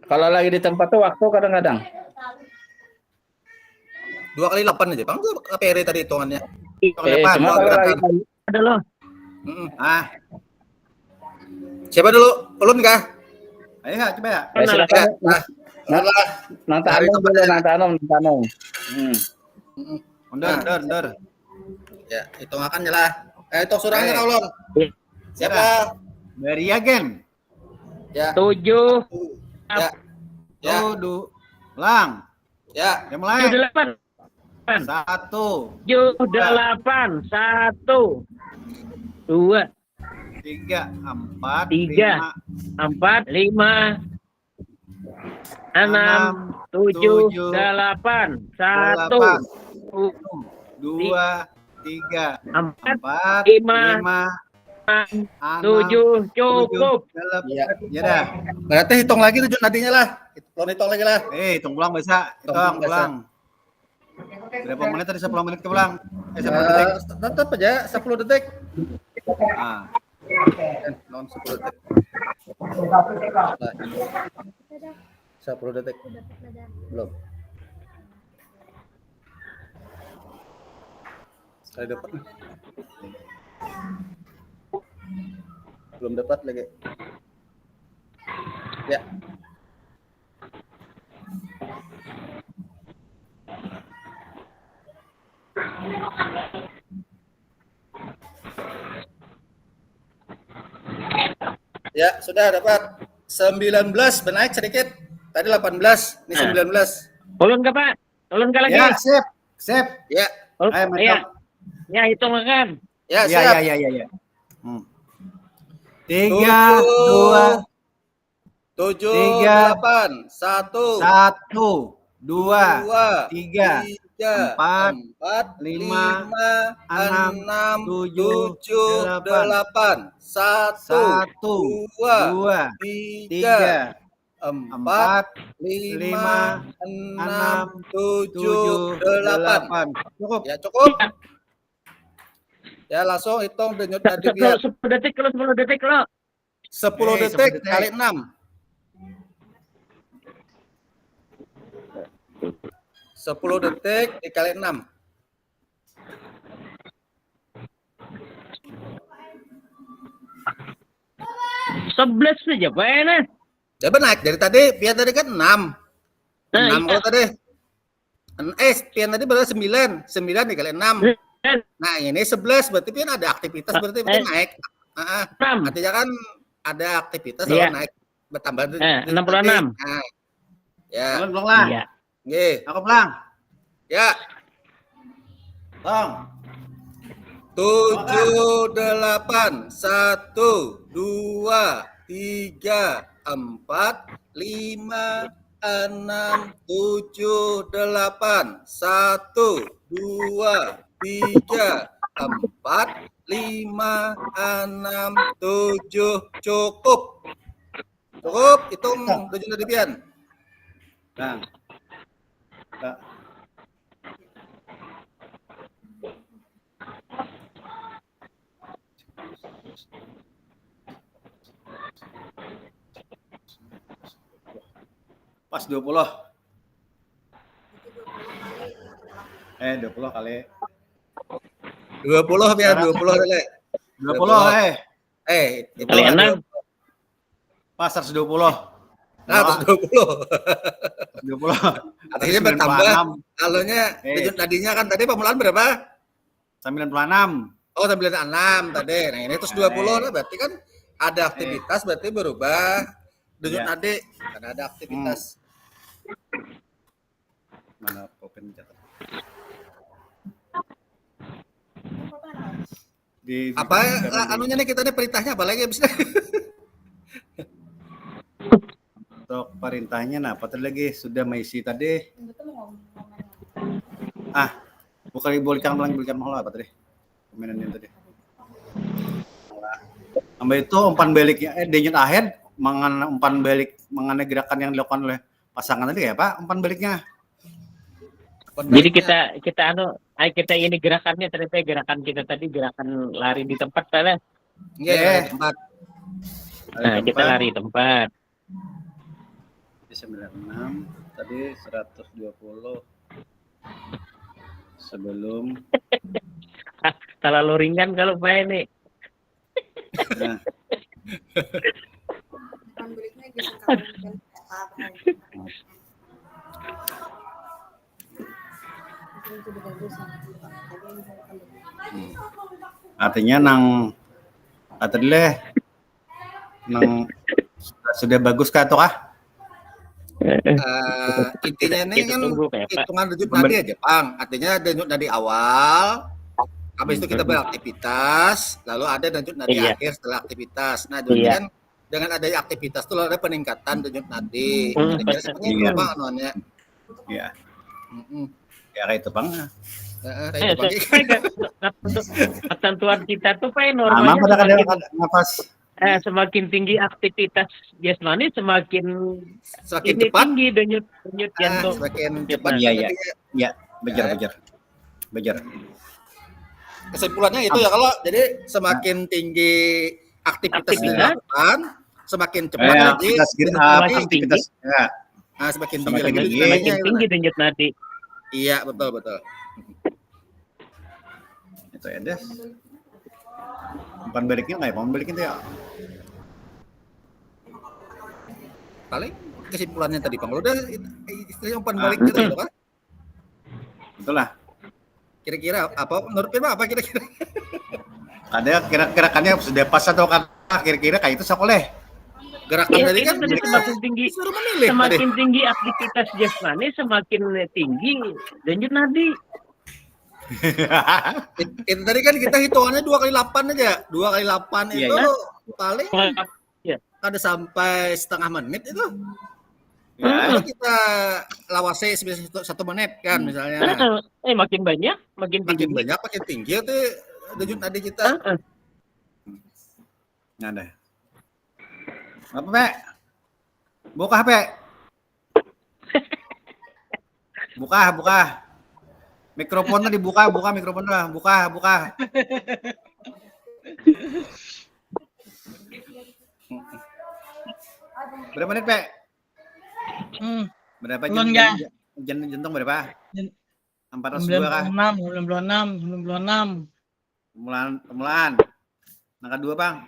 Kalau lagi di tempat tuh waktu kadang-kadang. 2 kali 8 aja. Bang, apa ere tadi hitungannya? Cuma kalau lagi Ada lo. Siapa dulu? Ulun kah? Ayo enggak coba ya. silakan. Lah. Nanta Anong. Mundur. Ya, hitungakan lah. Hitung surangnya kau Ulun. Siapa? Dari agen. Ya. 7. Ya. Ya. Lang. Ya. Yang mulai. 8. 1. 7, 8, 1, 2, 3, 4, 3, 4, 5, 6, 7, 8, 1, 2, 3, 4, 5, 7, cukup. Ya dah. Berarti hitung lagi tuh nantinya lah. Hitung lagi lah. Hitung pulang bisa. Hitung pulang. Berapa menit tadi? 10 menit ke pulang? 10 detik. Tetap aja 10 detik. Non 10 detik. 10 detik. Belum. Saya dapat. Belum dapat lagi. Ya. Ya, sudah dapat 19, bernaik sedikit. Tadi 18, ini 19. Ulun ke Pak? Ulun ke lagi? Ya, sip. Ya. Ayo, mantap. Ya, hitung kan. Ya, siap. Ya. 3, 2, 7, 3, 8, 1, 1, 2, 3, 4, 5, 6, 7, 8, 1, 2, 3, 4, 5, 6, 7, 8. Cukup. Ya, cukup. Ya, langsung hitung denyut tadi dia. 10 detik lo, 10 detik lo. 10 detik kali 6. 10 detik dikali 6. Sebelas saja, Pak Enes. Ya benar, dari tadi, pian tadi kan 6. 6 kalau tadi. Pian tadi berarti 9. 9 dikali 6. Nah, ini 11, berarti pian ada aktivitas, berarti naik. Artinya kan ada aktivitas kalau naik bertambah. 66. Nah, ya. Pulang lah. Iya. Nggih. Aku pulang. Ya. Tong. 7, 8, 1, 2, 3, 4, 5, 6, 7, 8, 1, 2, 3, 4, 5, 6, 7, cukup. Cukup, hitung Dejun Nadi Pian. Nah. Nah. Pas 20. 20 kali. 20 Pian, 20 Lele. 20 itu Kali 6. Pas 120. Nah, 20. 20. Artinya bertambah. Kalaunya Dejun Nadinya kan tadi pemulaan berapa? 96. Oh, 96 tadi. Nah, ini terus 20 lah, berarti kan ada aktivitas, berarti berubah. Dejun Nadi karena ada aktivitas. Mana pulpen catat? Apa anunya nih kita nih perintahnya apa lagi abisnya? Untuk perintahnya nah apa tadi lagi sudah mengisi tadi. Bukan bolehkan mahal apa tadi? Permainan yang tadi. Sampai itu umpan baliknya denyut ahead umpan balik mengenai gerakan yang dilakukan oleh pasangan tadi ya Pak, umpan baliknya. Jadi kita ini gerakannya ternyata gerakan kita tadi gerakan lari di tempat Pak. Iya, tempat. Nah, kita lari tempat. 96 tadi 120 sebelum Terlalu ringan kalau Pak ini. nah. Artinya nang sudah bagus kah atau kah? Intinya ini kan hitungan Dejun Nadi aja, Bang. Artinya Dejun Nadi awal, habis itu kita beraktivitas, lalu ada Dejun Nadi akhir setelah aktivitas. Nah, kan dengan adanya aktivitas itu ada peningkatan Dejun Nadi. Kira-kira seperti itu, Bang, anuannya. Iya. Ya kayak itu, Bang. Ketentuan kita tuh Pak normalnya semakin tinggi aktivitas jasmani semakin ini cepat. tinggi denyut jantung. Semakin cepat. Iya, bejar. Kesimpulannya itu ya kalau jadi semakin tinggi aktivitas dilakukan, semakin cepat lagi aktivitas. Semakin tinggi denyut nadi. Iya, betul. Itu ya, Des. Umpan baliknya nggak ya? Umpan baliknya itu ya? Paling kesimpulannya tadi, Bang. Udah istilahnya umpan balik gitu kan? Betul lah. Kira-kira apa menurut Pak apa kira-kira? Ada gerakannya sudah pas atau kan kira-kira kayak itu sekolah. Gerakan tadi kan semakin tinggi aktivitas jasmani semakin tinggi denyut nadi. Itu tadi kan kita hitungannya 2 kali 8 aja. 2 kali 8 itu paling ada sampai setengah menit itu. Kalau kita lawase 1 menit kan misalnya. Makin banyak, makin tinggi itu denyut nadi kita. Nah, deh. Apa, Pak? Buka, Pak. Buka. Mikrofonnya dibuka, mikrofonnya. Buka. Berapa menit, Pak? Berapa jantung berapa? 402 kah? 96. Pemulaan. Angka 2, Bang.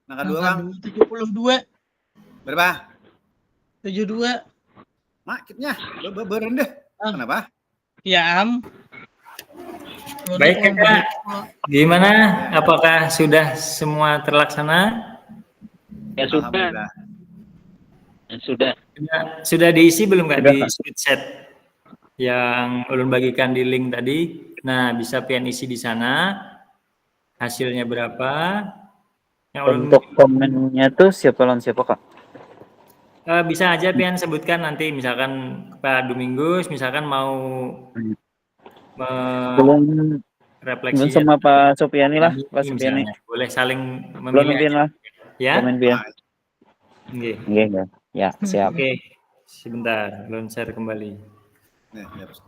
Angka 2, Bang. 72. Berapa? 72. Makitnya berendah. Kenapa? Ya, Baik, Kak. Gimana? Apakah sudah semua terlaksana? Ya sudah. Sudah diisi belum Kak di spreadsheet yang ulun bagikan di link tadi? Nah, bisa pian isi di sana. Hasilnya berapa? Untuk komennya tuh siapa lawan siapa Kak? Bisa aja pian sebutkan nanti misalkan Pak Domingus misalkan mau refleksinya sama Pak Sopiani lah, Pak ini Sopiani. misalnya. Boleh saling Belum memilih mungkin aja. lah. Ya. Komen biar. Oke. Oke, ya, siap. Oke. Sebentar, Lon share kembali. Ya, harus.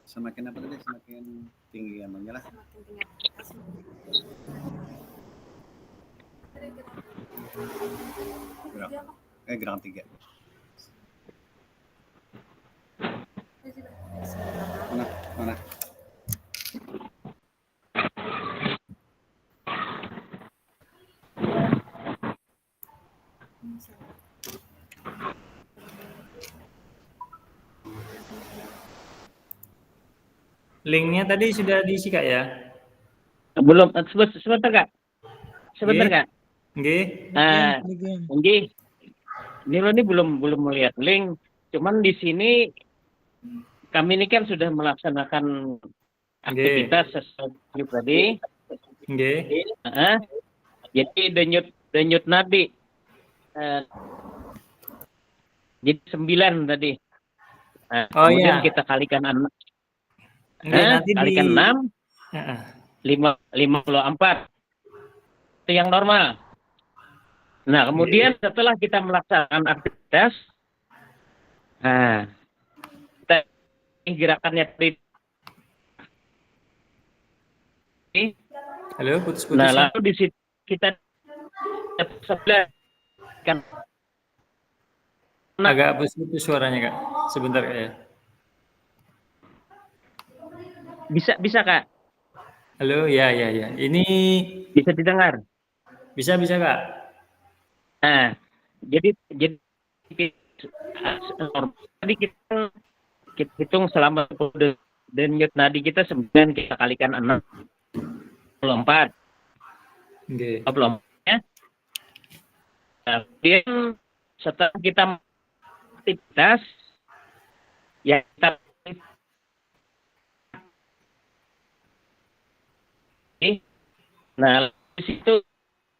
Semakin apa tadi? Semakin tinggi anunya lah. Gerakan 3. Mana? Linknya tadi sudah diisi Kak ya? Belum, sebentar Kak. Sebentar Oke. Kak. Nggih. Nggih. Ini belum melihat link. Cuman di sini kami ini kan sudah melaksanakan aktivitas sesuai tadi. Nggih. Jadi denyut nadi. Jadi 9 tadi. Kemudian kita kalikan 6. Nanti kalikan 6. Heeh. 54. Itu yang normal. Nah, kemudian setelah kita melaksanakan aktivitas, kita gerakannya tadi. Halo, putus-putus. Nah, lalu di situ kita sebelah kan agak putus-putus suaranya Kak. Sebentar Kak ya. Bisa Kak. Halo, ya. Ini Bisa didengar. bisa Kak. Nah, jadi tadi kita hitung selama denyut nadi kita 9 kita kalikan 6. 24. Oke. 24 ya. Nah, kemudian setelah kita aktivitas ya kita nah di situ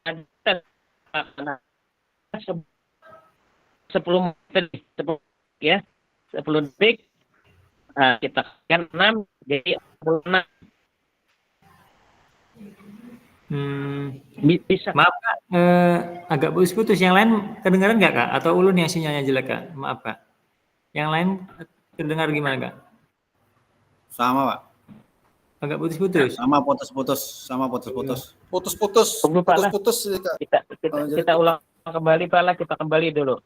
ada 10 detik ya 10 detik kita kan 6 jadi 6 bisa. Maaf Kak, agak putus-putus. Yang lain kedengaran nggak Kak? Atau ulun yang sinyalnya jelek Kak? Maaf Kak. Yang lain terdengar gimana Kak? Sama Pak. Agak putus-putus. Sama putus-putus. Putus-putus. Kita ulang kembali Pak lah, kita kembali dulu.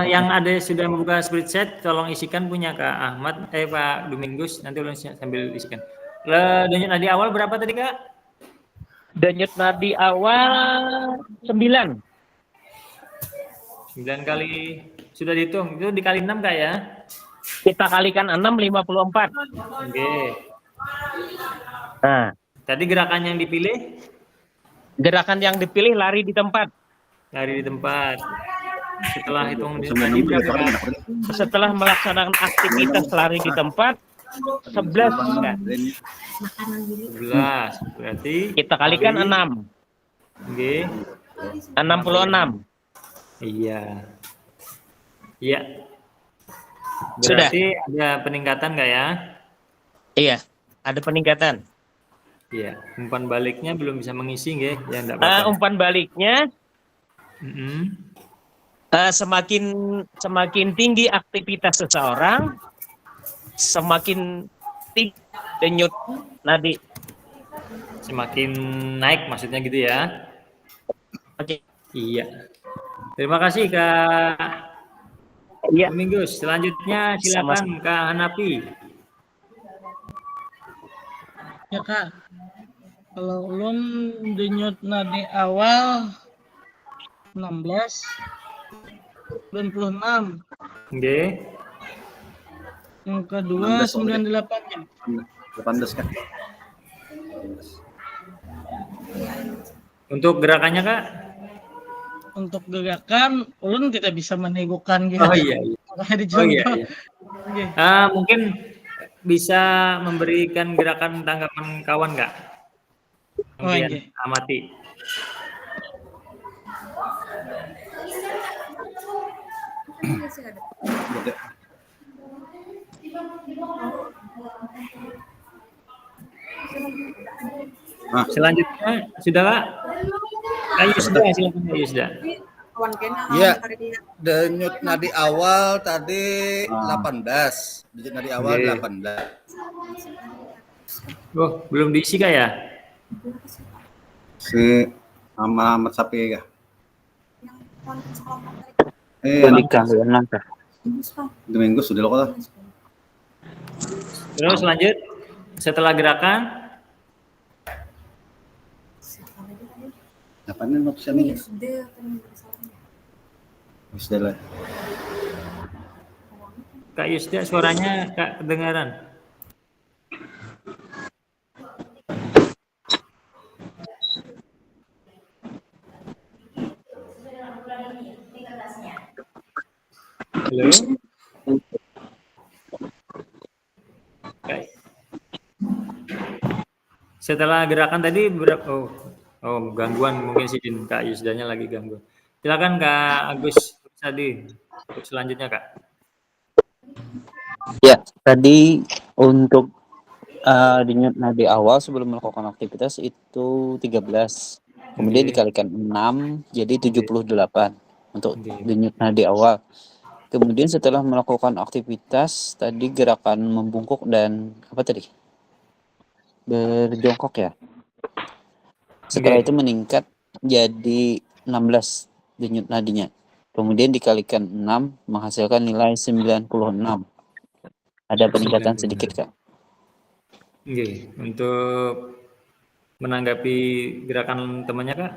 Yang ada sudah membuka spreadsheet, tolong isikan punya Kak Ahmad, Pak Domingus, nanti ulun sambil isikan. Denyut nadi awal berapa tadi Kak? Denyut nadi awal 9. 9 kali sudah dihitung, itu dikali 6 Kak ya? Kita kalikan 6 54. Oke. Nah, tadi gerakan yang dipilih? Gerakan yang dipilih lari di tempat. Lari di tempat. Setelah hitung tadi berapa Kak? Setelah melaksanakan aktivitas lari di tempat 11 Kak. 11. Berarti kita kalikan 6. Oke. 66. Iya. Sudah. Berarti ada peningkatan nggak ya? Iya, ada peningkatan. Iya. Umpan baliknya belum bisa mengisi nggih? Ya enggak apa-apa. Umpan baliknya semakin tinggi aktivitas seseorang, semakin tinggi denyut nadi. Semakin naik maksudnya gitu ya? Oke. Iya. Terima kasih Kak. Iya. Domingus. Selanjutnya silakan Kak Hanapi. Ya Kak, kalau ulun denyut nadi awal 16, 96. Oke. Yang kedua 98 ya. 18 kan. Untuk gerakannya Kak? Untuk gerakan, ulun tidak bisa meneguhkan gitu. Oh iya. Makanya dicontoh. Oke. Mungkin bisa memberikan gerakan tanggapan kawan nggak? Kemudian amati. Selanjutnya sudah Kak? Kak Yusda, silakan Kak Yusda. Iya, denyut nadi awal tadi 18. Denyut nadi awal Oke. 18. Oh, belum diisi Kak ya? Si sama Ahmad Sapi ya. Balikan enam Kak. Domingo sudah lo kok. Terus lanjut. Setelah gerakan, Apa nih opsinya? Sudah lah. Kak Yusda suaranya Kak kedengaran. Halo. Oke. Setelah gerakan tadi berapa? Oh, gangguan mungkin sih Kak Yusdanya lagi gangguan. Silakan Kak Agus tadi. Selanjutnya Kak. Ya, tadi untuk denyut nadi awal sebelum melakukan aktivitas itu 13. Kemudian Oke. dikalikan 6 jadi 78 untuk Oke. denyut nadi awal. Kemudian setelah melakukan aktivitas tadi gerakan membungkuk dan apa tadi? Berjongkok ya. Setelah Oke. itu meningkat jadi 16 denyut nadinya. Kemudian dikalikan 6 menghasilkan nilai 96. Ada peningkatan 96. sedikit Kak. Oke. Untuk menanggapi gerakan temannya Kak?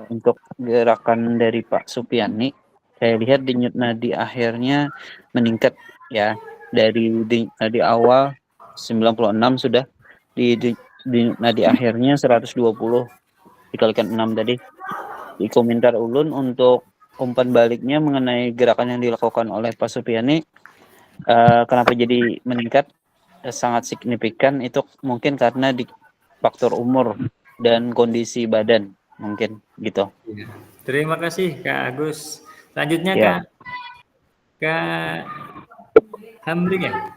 Untuk gerakan dari Pak Supiani, saya lihat denyut nadi akhirnya meningkat ya. Dari denyut nadi awal 96 sudah di denyut nadi akhirnya 120 dikalikan 6 tadi. Di komentar ulun untuk umpan baliknya mengenai gerakan yang dilakukan oleh Pak Supiani, kenapa jadi meningkat sangat signifikan itu mungkin karena di faktor umur dan kondisi badan mungkin gitu. Terima kasih Kak Agus. Selanjutnya Ya. Kak Hamri ya.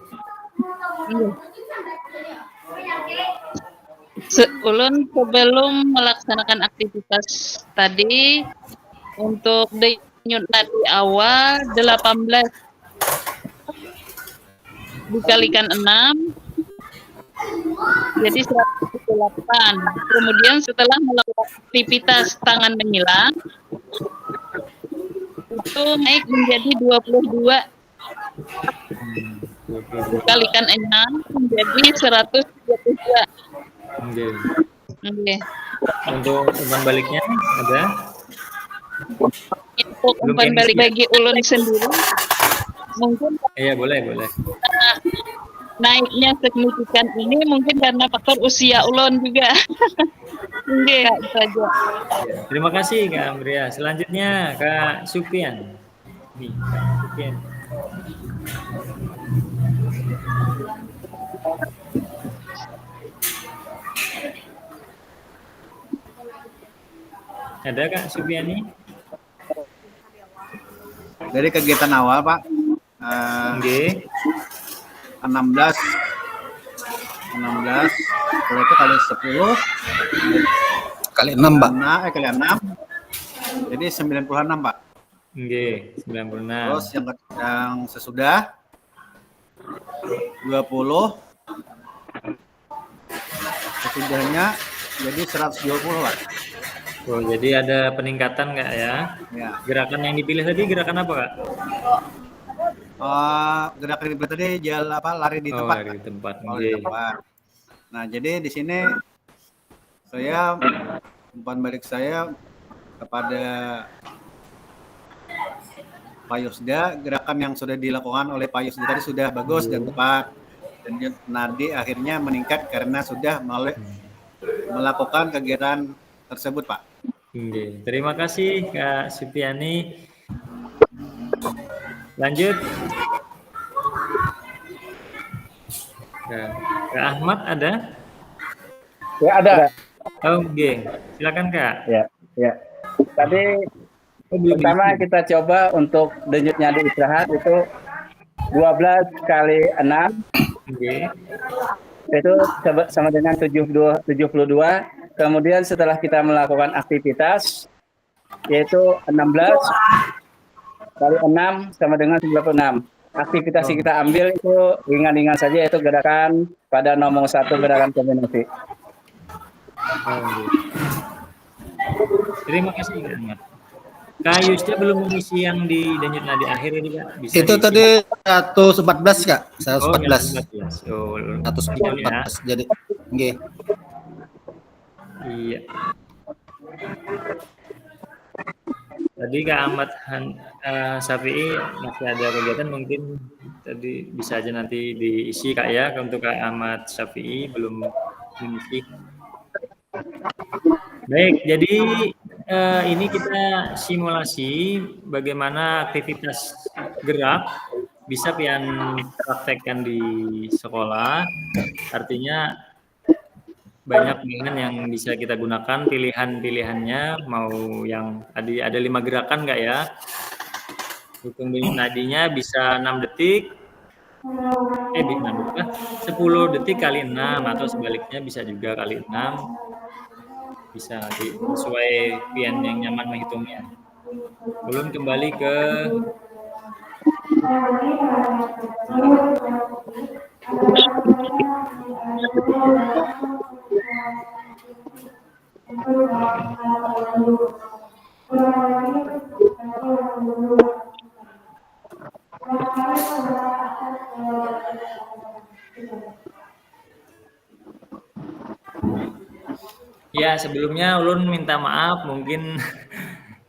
Ulun sebelum melaksanakan aktivitas tadi untuk denyut nadi awal 18 dikalikan 6 jadi 108. Kemudian setelah melakukan aktivitas tangan menyilang itu naik menjadi 22 dikalikan 6 menjadi 132. Oke. Oke. Untuk umpan baliknya ada? Untuk umpan balik bagi ulun sendiri mungkin Iya, boleh. karena naiknya signifikan ini mungkin karena faktor usia ulun juga. Oke, itu saja. Ya, terima kasih Kak Amria. Selanjutnya Kak Supian. Nih, Kak Supian. Ada Kak Supiani? Dari kegiatan awal Pak, Oke. 16 kalau itu kali 10 Kali 6, Pak. kali 6 jadi 96 Pak. Oke, 96. Terus yang sesudah 20 sesudahnya jadi 120 Pak. Oh, jadi ada peningkatan Kak ya? Ya. Gerakan yang dipilih tadi gerakan apa Kak? Gerakan ini tadi lari di tempat. Lari di tempat. Lari di tempat. Nah, jadi di sini saya umpan balik saya kepada Pak Yusda, gerakan yang sudah dilakukan oleh Pak Yusda tadi sudah bagus dan tepat. Dan nadi akhirnya meningkat karena sudah melakukan kegiatan tersebut, Pak. Oke, terima kasih Kak Supiani. Lanjut. Kak Ahmad ada? Ya ada. Oke, silakan Kak. Ya. Tadi pertama kita coba untuk denyut nadi istirahat itu 12 kali 6 Oke. itu sama dengan 72. Kemudian setelah kita melakukan aktivitas yaitu 16 kali 6 sama dengan 96. Aktivitas yang kita ambil itu ringan-ringan saja, yaitu gerakan pada nomor 1 gerakan kombinasi. Terima kasih Kak Ahmad. Kak Yusda belum mengisi yang di denyut nadi akhir ini Kak. Bisa Itu diisi. tadi 114 Kak, 114. 114. Oh, 114. Jadi nggih. Iya. Tadi Kak Ahmad Syafi'i masih ada kegiatan, mungkin tadi bisa aja nanti diisi Kak ya, untuk Kak Ahmad Syafi'i belum mengisi. Baik, jadi ini kita simulasi bagaimana aktivitas gerak bisa pian praktekkan di sekolah. Artinya banyak pilihan yang bisa kita gunakan, pilihan-pilihannya mau yang ada 5 gerakan nggak ya? Hitung denyut nadinya bisa 6 detik, 10 detik kali 6 atau sebaliknya bisa juga kali 6. Bisa sesuai pian yang nyaman menghitungnya. Belum kembali ke ya, sebelumnya Ulun minta maaf mungkin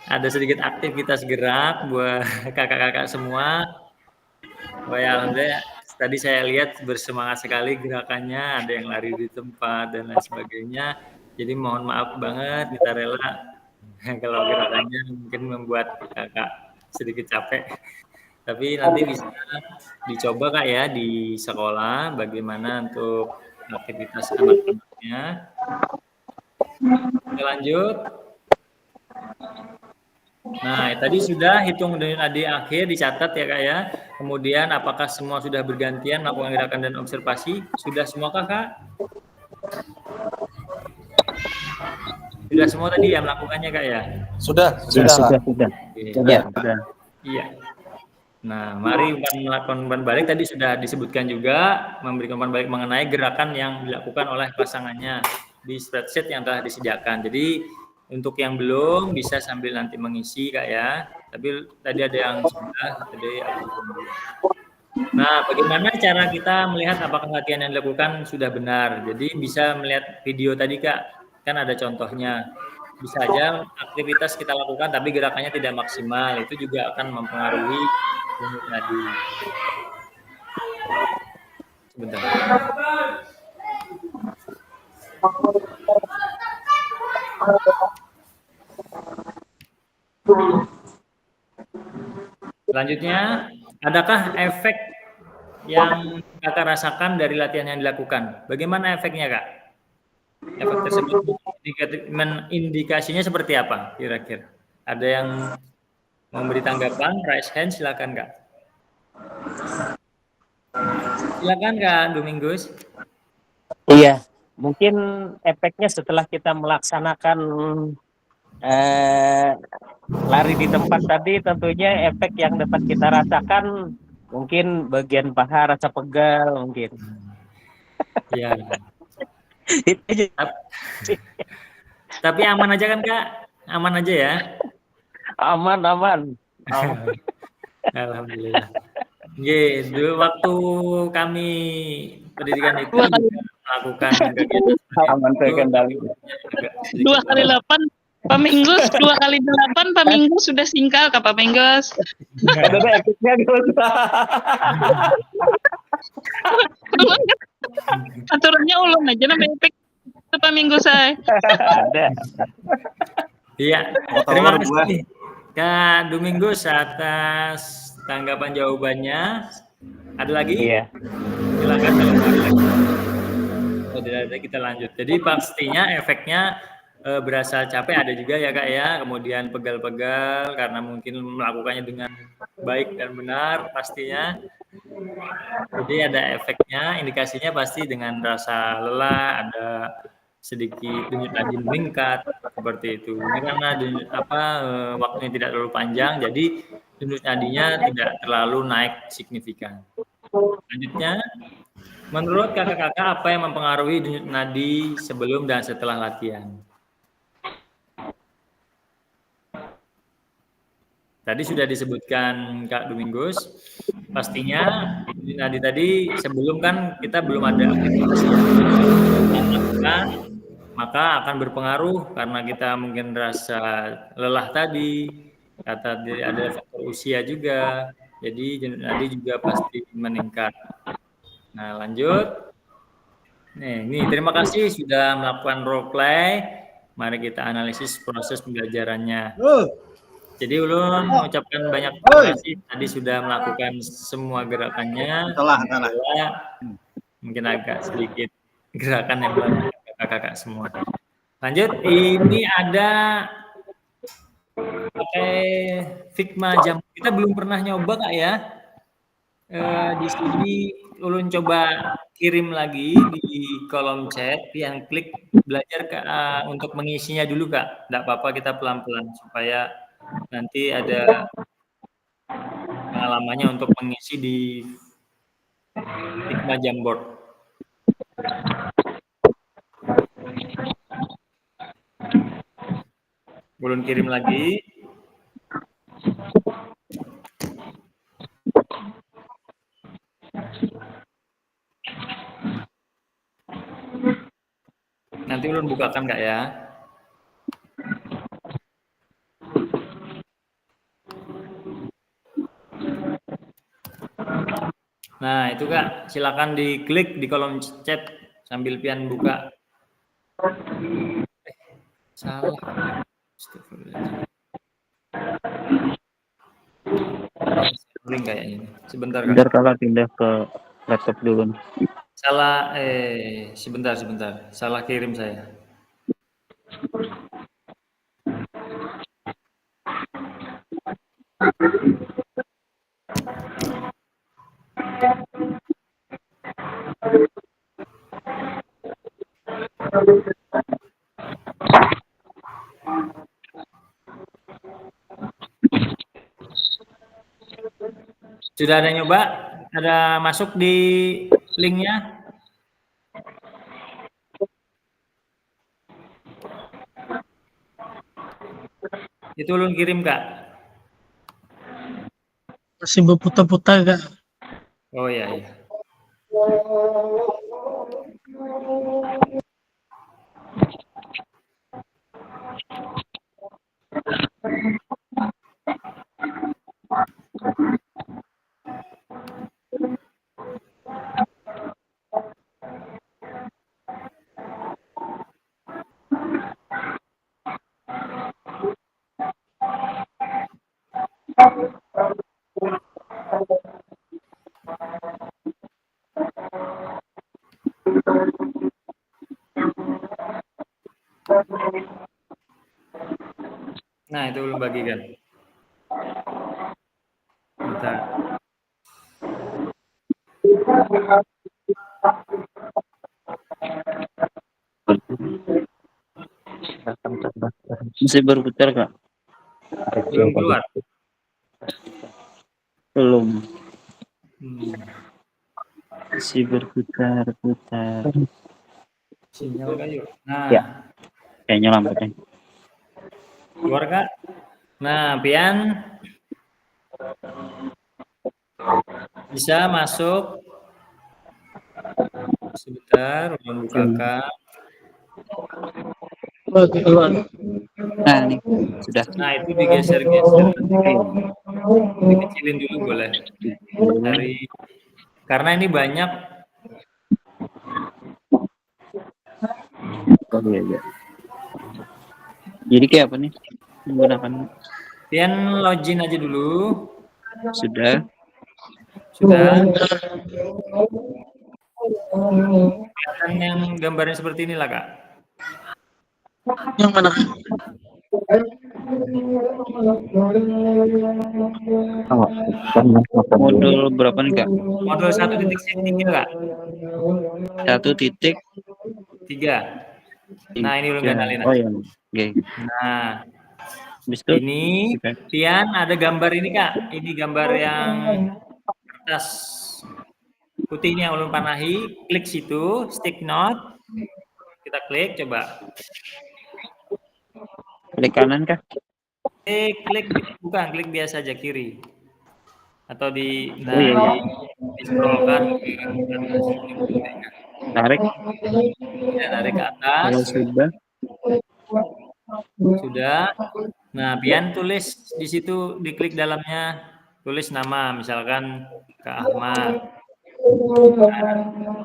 ada sedikit aktivitas gerak buat kakak-kakak semua. Wah, ya, alhamdulillah tadi saya lihat bersemangat sekali gerakannya, ada yang lari di tempat dan lain sebagainya. Jadi mohon maaf banget, kita rela kalau gerakannya mungkin membuat kakak sedikit capek. Tapi nanti bisa dicoba Kak ya di sekolah bagaimana untuk aktivitas anak-anaknya. Kita lanjut. Nah, tadi sudah hitung denyut nadi akhir dicatat ya Kak ya. Kemudian apakah semua sudah bergantian melakukan gerakan dan observasi? Sudah semua Kak? Sudah semua tadi ya melakukannya Kak ya? Sudah. Iya. Nah, mari melakukan umpan balik. Tadi sudah disebutkan juga memberikan umpan balik mengenai gerakan yang dilakukan oleh pasangannya di spreadsheet yang telah disediakan. Jadi untuk yang belum bisa sambil nanti mengisi Kak ya. Tapi tadi ada yang sudah, tadi aku tunggu. Nah, bagaimana cara kita melihat apakah latihan yang dilakukan sudah benar? Jadi bisa melihat video tadi Kak, kan ada contohnya. Bisa aja aktivitas kita lakukan tapi gerakannya tidak maksimal, itu juga akan mempengaruhi denyut nadi. Sebentar. Selanjutnya, adakah efek yang Kakak rasakan dari latihan yang dilakukan? Bagaimana efeknya, Kak? Efek tersebut indikasinya seperti apa kira-kira? Ada yang memberi tanggapan? Raise hand, silakan, Kak. Silakan, Kak Domingus. Iya, mungkin efeknya setelah kita melaksanakan lari di tempat tadi, tentunya efek yang dapat kita rasakan mungkin bagian paha rasa pegal mungkin. Iya. Tapi aman aja kan Kak? Aman aja ya? Aman. Alhamdulillah. Dulu waktu kami pendidikan itu melakukan kegiatan aman terkendali. 2 kali 8 Pak Minggus, 2 kali 8 Pak Minggus sudah singkal Kak Pak Minggus. Ada efeknya gitu. Aturannya ulun aja namanya efek Pak Minggus saya. Ada. Iya, terima kasih Kak Domingus atas tanggapan jawabannya. Ada lagi? Iya. Silakan kalau ada lagi. Oh, tidak ada, kita lanjut. Jadi pastinya efeknya berasa capek ada juga ya Kak ya, kemudian pegal-pegal karena mungkin melakukannya dengan baik dan benar pastinya. Jadi ada efeknya, indikasinya pasti dengan rasa lelah, ada sedikit denyut nadi meningkat seperti itu. Ini karena waktunya tidak terlalu panjang, jadi denyut nadinya tidak terlalu naik signifikan. Selanjutnya, menurut kakak-kakak apa yang mempengaruhi denyut nadi sebelum dan setelah latihan? Tadi sudah disebutkan Kak Domingus, pastinya denyut nadi tadi sebelum kan kita belum ada aktivitas yang dilakukan, maka akan berpengaruh karena kita mungkin rasa lelah tadi, kata ada faktor usia juga, jadi denyut nadi juga pasti meningkat. Nah, lanjut. Nih, terima kasih sudah melakukan role play. Mari kita analisis proses pembelajarannya. Jadi Ulun mengucapkan banyak terima kasih. Tadi sudah melakukan semua gerakannya. Salah. Mungkin agak sedikit gerakan yang belum kakak-kakak semua. Lanjut, ini ada pakai Figma jam. Kita belum pernah nyoba Kak ya. Di sini Ulun coba kirim lagi di kolom chat, yang klik belajar untuk mengisinya dulu Kak. Tidak apa-apa, kita pelan-pelan supaya nanti ada pengalamannya untuk mengisi di Figma Jamboard. Ulun kirim lagi. Nanti Ulun bukakan Kak ya. Nah, itu Kak, silakan diklik di kolom chat sambil pian buka. Salah. Link kayaknya. Sebentar Kak. Bentar kalau pindah ke laptop dulu. Salah, sebentar. Salah kirim saya. Sudah ada yang nyoba? Ada masuk di linknya? Itu Ulun kirim Kak. Masih berputar-putar Kak. Oh iya. Nah, itu Ulun bagikan. Bentar. Masih berputar Kak? Belum keluar? Belum. Masih berputar-putar. Sinyal kayu. Nah, Ya. Kayaknya lampunya. keluar Kak. Nah, pian bisa masuk. Sebentar, Ulun bukakan. Nah, ini sudah. Nah, itu digeser-geser. Dikecilin dulu boleh. Karena ini banyak. Oh iya. Jadi kayak apa nih? Menggunakan. Pian login aja dulu. Sudah. Kelihatan yang gambarnya seperti inilah Kak. Yang mana? Modul berapa nih Kak? Modul 1.3 Kak. 1.3. 3. Nah, ini belum kenalin. Oh ya. Oke. Nah, Habis itu ini Pian ada gambar ini Kak. Ini gambar yang kertas putih ini yang ulun panahi. Klik situ, stick note. Kita klik coba. klik kanan kah? Klik bukan, klik biasa aja kiri. Atau di di scroll kan. Tarik. Ya, tarik ke atas. Kalau sudah. Sudah. Nah, Pian tulis di situ, diklik dalamnya, tulis nama, misalkan Kak Ahmad.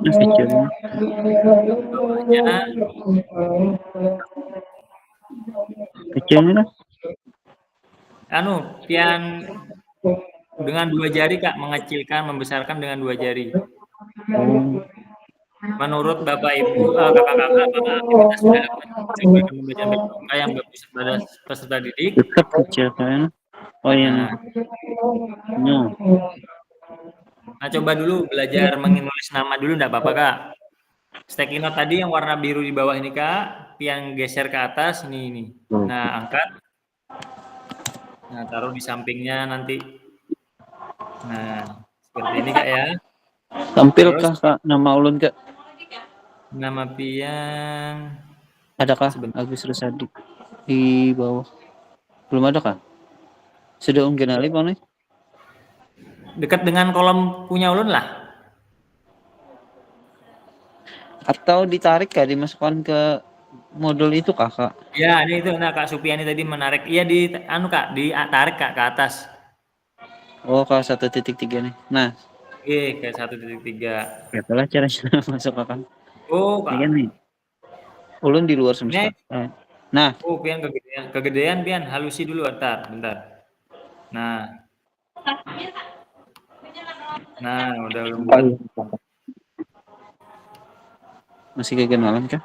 Masih kecilnya. Kecilnya lah. Pian dengan 2 jari Kak, mengecilkan, membesarkan dengan 2 jari. Menurut Bapak Ibu, kakak-kakak, kita sudah coba pembelajaran BPK yang bagus pada peserta didik. Tetap kecil kan? Oh iya. No. Nah, coba dulu belajar menulis nama dulu, enggak apa-apa Kak. Sticky note tadi yang warna biru di bawah ini Kak, Pian geser ke atas ini. Nah, angkat. Nah, taruh di sampingnya nanti. Nah, seperti ini Kak ya. Tampilkah Kak nama ulun Kak? Nama Pian. Adakah Agus Rusadi di bawah? Belum ada Kak? Sudah kenali Pak nih? Dekat dengan kolom punya ulun lah. Atau ditarik Kak, dimasukkan ke modul itu Kak? Ya, ini itu Kak Supiani tadi menarik. Iya di Kak, ditarik Kak ke atas. Oh, Kak 1.3 nih. Nah. Oke, ke 1.3. Itulah caranya masuk Kak. Oh, Kak. Ini nih. Ulun di luar semesta. Nah. Oh, Pian kegedean. Kegedean Pian, halusi dulu bentar. Nah. Nah, udah masih kegenalan Kak?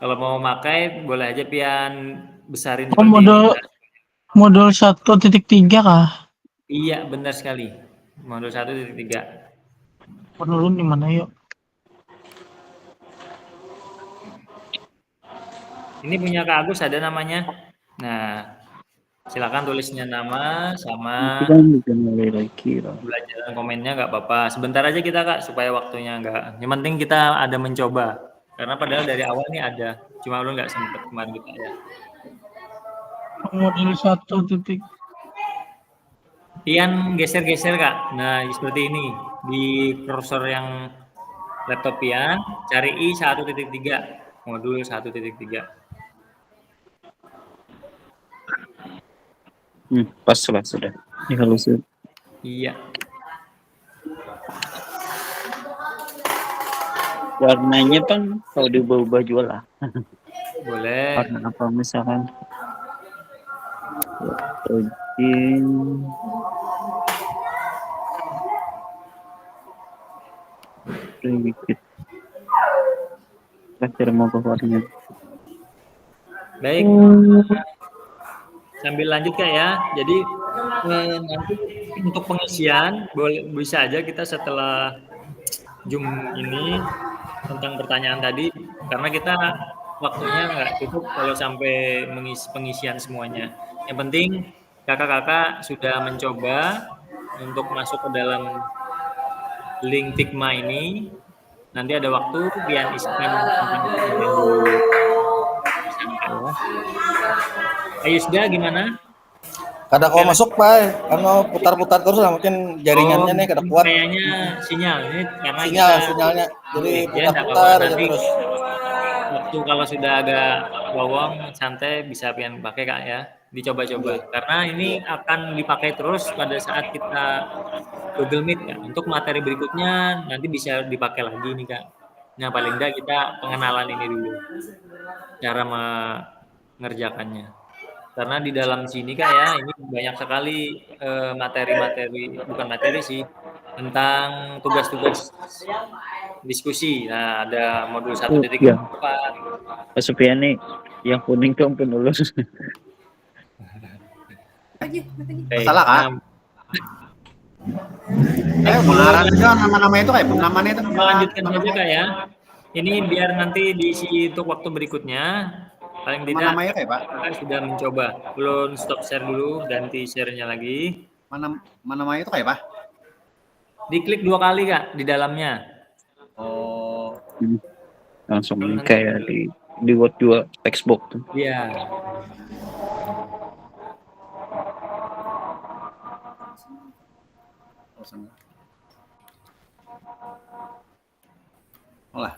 Kalau mau pakai boleh aja Pian besarin modul 1.3 kah? Iya, benar sekali. Modul 1.3. Penurun di mana yuk? Ini punya Kak Agus ada namanya. Nah, silakan tulisnya nama sama pelajaran komennya nggak apa-apa. Sebentar aja kita Kak supaya waktunya nggak. Yang penting kita ada mencoba. Karena padahal dari awal nih ada, cuma lu nggak sempet kemarin kita ya. Modul 1.3. Pian geser-geser Kak. Nah, seperti ini di cursor yang laptop Pian, cari I 1.3, modul 1.3. Pas lah sudah. Dihalusin. Iya. Warnanya kan kalau diubah-ubah juga lah. Boleh. Warna apa misalkan? Sedikit. Terakhir mau ke warnanya. Baik. Sambil lanjut Kak ya. Jadi nanti untuk pengisian bisa aja kita setelah Zoom ini tentang pertanyaan tadi, karena kita waktunya nggak cukup kalau sampai pengisian semuanya. Yang penting kakak-kakak sudah mencoba untuk masuk ke dalam link Figma ini. Nanti ada waktu Pian isikan Ayo sudah gimana? Kada kau masuk Pak, karena putar-putar terus lah mungkin jaringannya nih kada kuat. Kayaknya sinyal ini karena sinyalnya. Jadi putar-putar aja terus. Waktu kalau sudah agak lowong santai bisa Pian pakai Kak ya. Dicoba-coba. Karena ini akan dipakai terus pada saat kita Google Meet ya. Untuk materi berikutnya nanti bisa dipakai lagi nih Kak. Nah, paling enggak kita pengenalan ini dulu. Cara mengerjakannya. Karena di dalam sini Kak ya, ini banyak sekali materi-materi, bukan materi sih, tentang tugas-tugas diskusi. Nah, ada modul 1.4. Pak Supiani, Yang kuning tuh ampun lulus. Salah Kak. Mengarang juga nama-nama itu kayak namanya itu. Kita lanjutkan saja Kak ya. Ini biar nanti diisi untuk waktu berikutnya. Paling tidak Namanya kayak Pak. kita sudah mencoba. Belum stop share dulu, ganti share-nya lagi. Mana namanya itu kayak Pak? Diklik 2 kali Kak di dalamnya. Oh. Langsung kayak di Word 2 textbook tuh. Iya. Olah.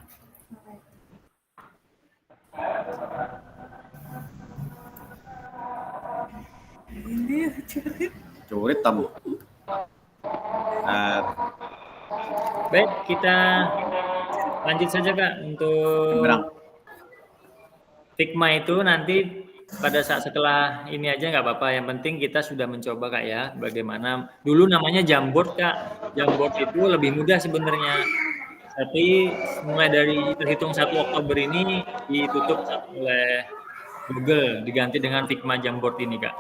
Curit tamu. Baik, kita lanjut saja Kak untuk Figma itu nanti pada saat setelah ini aja nggak apa-apa. Yang penting kita sudah mencoba Kak ya. Bagaimana dulu namanya Jamboard Kak. Jamboard itu lebih mudah sebenarnya. Tapi mulai dari terhitung 1 Oktober ini ditutup oleh Google, diganti dengan Figma Jamboard ini Kak.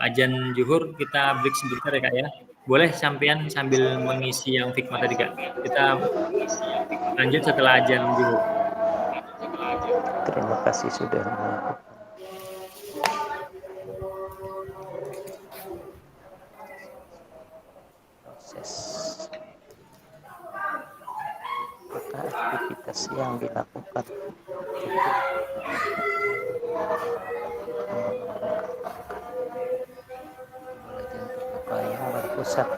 Ajan Juhur kita break sebentar ya Kak ya. Boleh sampean sambil mengisi yang Figma tadi Kak. Kita lanjut setelah ajan Juhur. Terima kasih sudah melakukan. Proses. Maka aktivitas yang dilakukan yang berpusat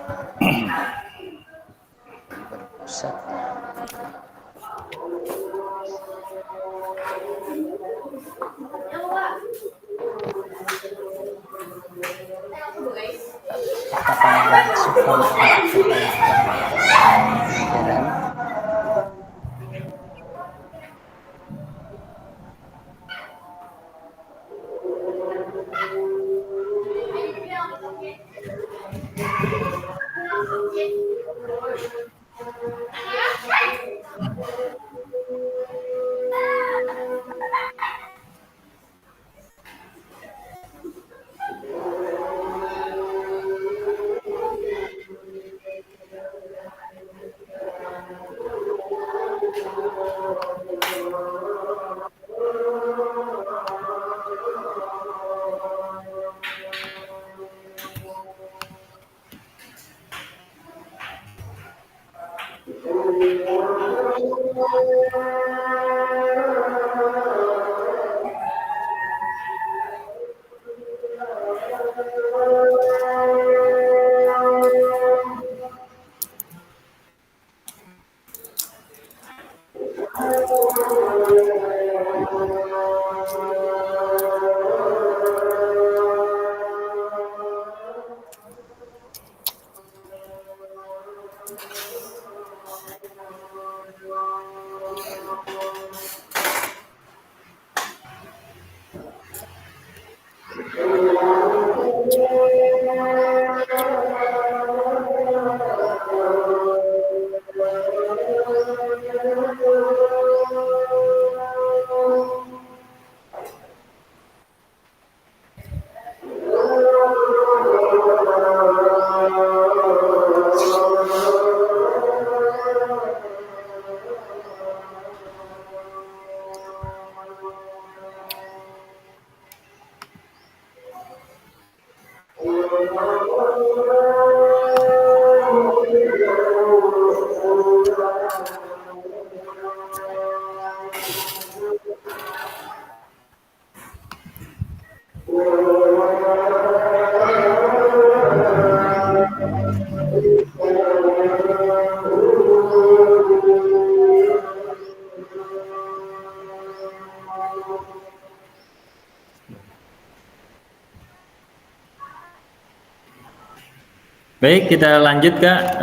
Baik, kita lanjut Kak.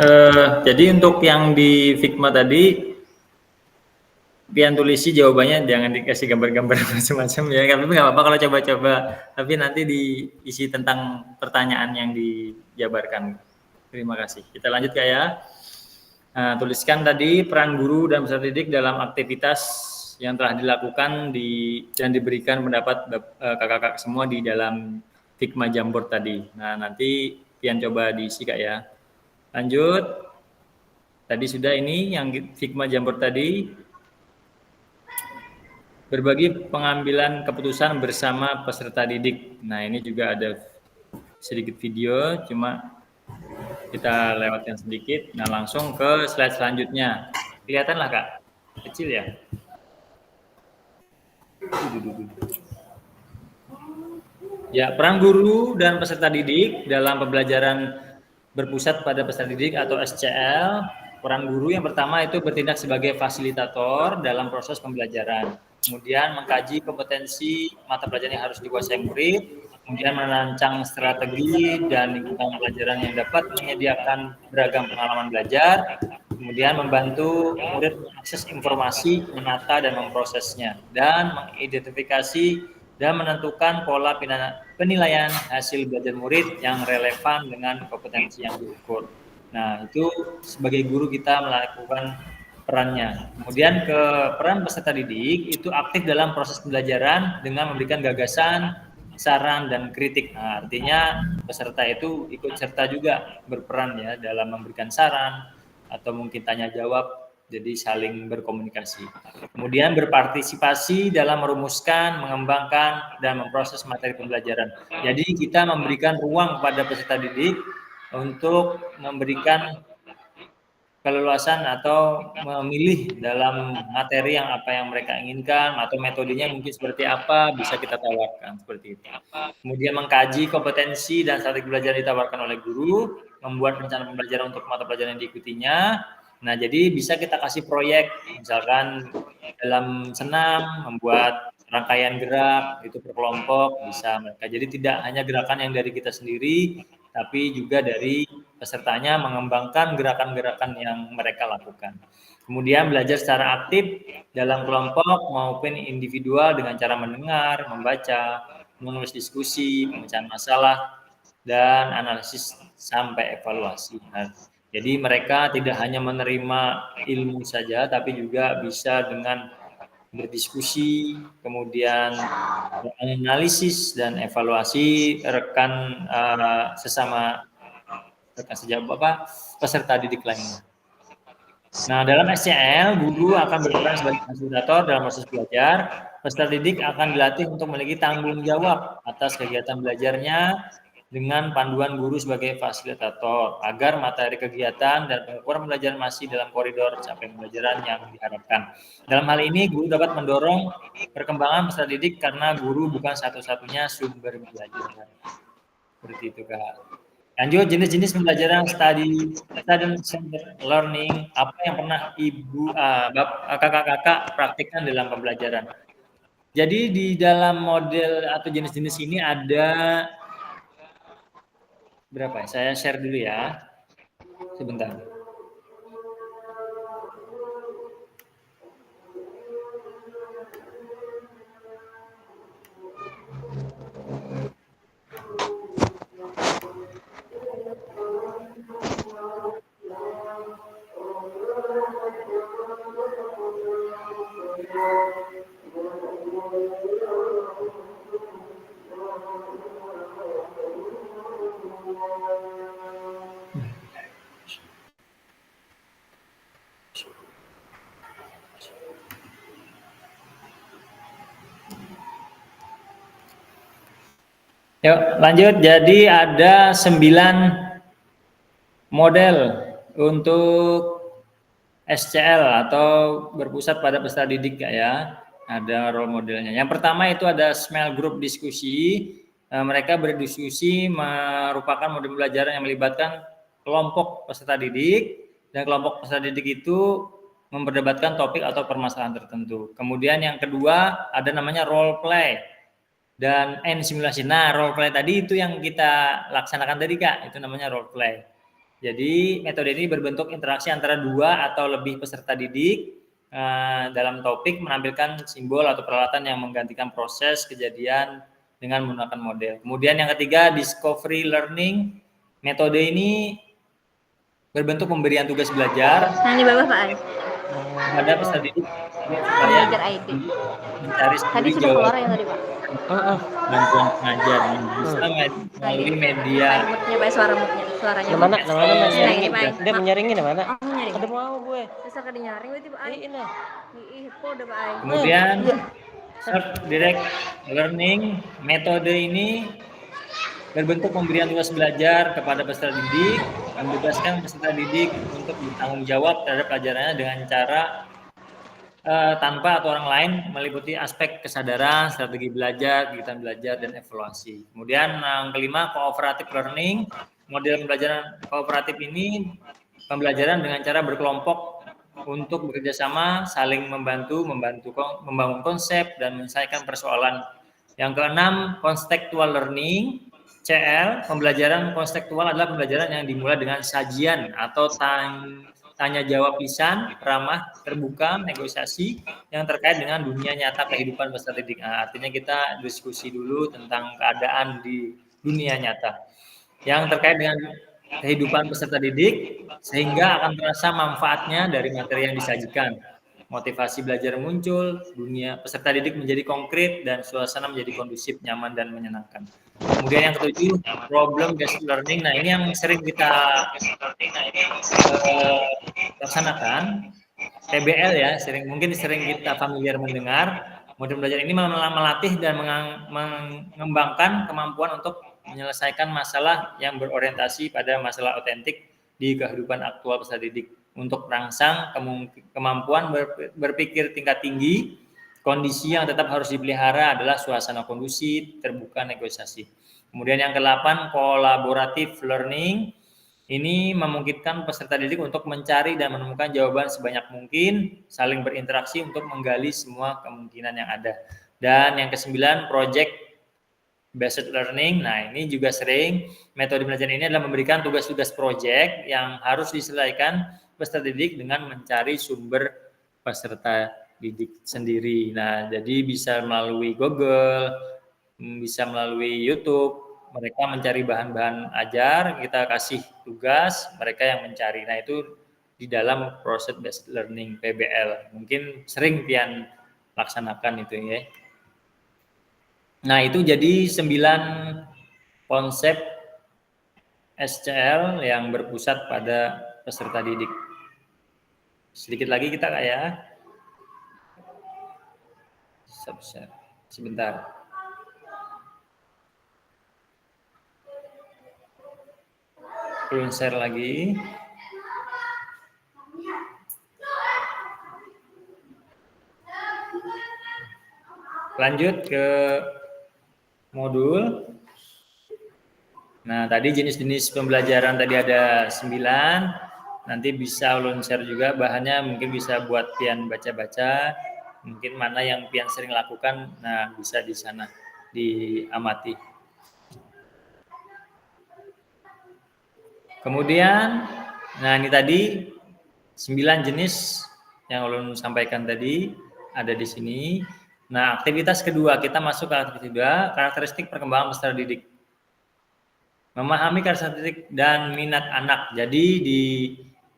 Jadi untuk yang di Figma tadi, pian tulisi jawabannya, jangan dikasih gambar-gambar macam-macam ya. Tapi nggak apa-apa kalau coba-coba. Tapi nanti diisi tentang pertanyaan yang dijabarkan. Terima kasih. Kita lanjut Kak ya. Tuliskan tadi peran guru dan peserta didik dalam aktivitas yang telah dilakukan dan diberikan pendapat kakak-kakak semua di dalam Figma Jamboard tadi. Nah, nanti Pian coba diisi Kak ya. Lanjut. Tadi sudah ini yang Figma Jamboard tadi. Berbagi pengambilan keputusan bersama peserta didik. Nah, ini juga ada sedikit video, cuma kita lewatkan sedikit. Nah, langsung ke slide selanjutnya. Kelihatan lah Kak, kecil ya. Ya, peran guru dan peserta didik dalam pembelajaran berpusat pada peserta didik atau SCL. Peran guru yang pertama itu bertindak sebagai fasilitator dalam proses pembelajaran. Kemudian mengkaji kompetensi mata pelajaran yang harus dikuasai murid, kemudian merancang strategi dan lingkungan pelajaran yang dapat menyediakan beragam pengalaman belajar, kemudian membantu murid mengakses informasi, menata dan memprosesnya, dan mengidentifikasi dan menentukan pola penilaian hasil belajar murid yang relevan dengan kompetensi yang diukur. Nah, itu sebagai guru kita melakukan perannya. Kemudian ke peran peserta didik itu aktif dalam proses pembelajaran dengan memberikan gagasan, saran dan kritik. Nah, artinya peserta itu ikut serta juga berperan ya dalam memberikan saran atau mungkin tanya jawab, jadi saling berkomunikasi. Kemudian berpartisipasi dalam merumuskan, mengembangkan dan memproses materi pembelajaran. Jadi kita memberikan ruang kepada peserta didik untuk memberikan keleluasan atau memilih dalam materi yang apa yang mereka inginkan atau metodenya mungkin seperti apa bisa kita tawarkan seperti itu. Kemudian mengkaji kompetensi dan strategi belajar ditawarkan oleh guru, membuat rencana pembelajaran untuk mata pelajaran yang diikutinya. Nah, jadi bisa kita kasih proyek, misalkan dalam senam membuat rangkaian gerak itu per kelompok bisa mereka. Jadi tidak hanya gerakan yang dari kita sendiri, tapi juga dari pesertanya mengembangkan gerakan-gerakan yang mereka lakukan. Kemudian belajar secara aktif dalam kelompok maupun individual dengan cara mendengar, membaca, menulis diskusi, pemecahan masalah, dan analisis sampai evaluasi. Nah, jadi mereka tidak hanya menerima ilmu saja, tapi juga bisa dengan berdiskusi, kemudian analisis dan evaluasi rekan sesama rekan sejawat peserta didik lainnya. Nah, dalam SCL, guru akan berperan sebagai fasilitator dalam proses belajar. Peserta didik akan dilatih untuk memiliki tanggung jawab atas kegiatan belajarnya dengan panduan guru sebagai fasilitator agar materi kegiatan dan pengukuran pembelajaran masih dalam koridor capaian pembelajaran yang diharapkan. Dalam hal ini, guru dapat mendorong perkembangan peserta didik karena guru bukan satu-satunya sumber belajar. Seperti itu, Kak. Lanjut, jenis-jenis pembelajaran student centered learning, apa yang pernah kakak-kakak praktikkan dalam pembelajaran. Jadi di dalam model atau jenis-jenis ini ada berapa ya? Saya share dulu ya. Sebentar. Yuk lanjut, jadi ada 9 model untuk SCL atau berpusat pada peserta didik ya. Ada role modelnya. Yang pertama itu ada small group diskusi. Mereka berdiskusi merupakan model pembelajaran yang melibatkan kelompok peserta didik dan kelompok peserta didik itu memperdebatkan topik atau permasalahan tertentu. Kemudian yang kedua ada namanya role play dan simulasi. Nah, role play tadi itu yang kita laksanakan tadi Kak, itu namanya role play. Jadi metode ini berbentuk interaksi antara 2 atau lebih peserta didik dalam topik menampilkan simbol atau peralatan yang menggantikan proses kejadian dengan menggunakan model. Kemudian yang ketiga discovery learning. Metode ini berbentuk pemberian tugas belajar. Nanti Bapak Pak. kepada peserta didik supaya Belajar ID. mencari Tadi sendiri sudah keluar jawaban yang tadi, Pak. bantuan pengajar bisa melalui media Main moodnya, Pak, suaranya. Namanya Nah, menyaringin. ini, Pak. Dia menyaringin mana? Oh, nyaring. Ada mau gue. Besar kada nyaring berarti, Pak. Ini. Kok udah, Pak. kemudian self direct learning metode ini berbentuk pemberian tugas belajar kepada peserta didik, membebaskan peserta didik untuk bertanggung jawab terhadap pelajarannya dengan cara tanpa atau orang lain, meliputi aspek kesadaran, strategi belajar, kegiatan belajar, dan evaluasi. Kemudian yang kelima, cooperative learning. Model pembelajaran kooperatif ini pembelajaran dengan cara berkelompok untuk bekerja sama, saling membantu membangun konsep, dan menyelesaikan persoalan. Yang keenam, contextual learning. CL, pembelajaran konseptual adalah pembelajaran yang dimulai dengan sajian atau tanya jawab lisan, ramah, terbuka, negosiasi yang terkait dengan dunia nyata kehidupan peserta didik. Nah, artinya kita diskusi dulu tentang keadaan di dunia nyata yang terkait dengan kehidupan peserta didik sehingga akan terasa manfaatnya dari materi yang disajikan. Motivasi belajar muncul, dunia peserta didik menjadi konkret dan suasana menjadi kondusif, nyaman, dan menyenangkan. Kemudian yang ketujuh, problem based learning. Nah, ini yang sering kita laksanakan, PBL ya, mungkin sering kita familiar mendengar. Model belajar ini melatih dan mengembangkan kemampuan untuk menyelesaikan masalah yang berorientasi pada masalah otentik di kehidupan aktual peserta didik untuk merangsang kemampuan berpikir tingkat tinggi. Kondisi yang tetap harus dipelihara adalah suasana kondusif, terbuka, negosiasi. Kemudian yang ke-8, collaborative learning. Ini memungkinkan peserta didik untuk mencari dan menemukan jawaban sebanyak mungkin, saling berinteraksi untuk menggali semua kemungkinan yang ada. Dan yang ke-9, project based learning. Nah, ini juga sering metode belajar ini adalah memberikan tugas-tugas project yang harus diselesaikan peserta didik dengan mencari sumber peserta didik sendiri. Nah, jadi bisa melalui Google, bisa melalui YouTube, mereka mencari bahan-bahan ajar, kita kasih tugas, mereka yang mencari. Nah, itu di dalam proses based learning PBL. Mungkin sering pian laksanakan itu ya. Nah, itu jadi 9 konsep SCL yang berpusat pada peserta didik. Sedikit lagi kita kayak sebentar. Belum share lagi. Lanjut ke modul. Nah, tadi jenis-jenis pembelajaran tadi ada 9. Nanti bisa ulun share juga bahannya, mungkin bisa buat pian baca-baca. Mungkin mana yang pian sering lakukan, nah bisa di sana diamati. Kemudian, nah ini tadi 9 jenis yang ulun sampaikan tadi ada di sini. Nah, aktivitas kedua, kita masuk ke aktivitas kedua, karakteristik perkembangan peserta didik. Memahami karakteristik dan minat anak. Jadi di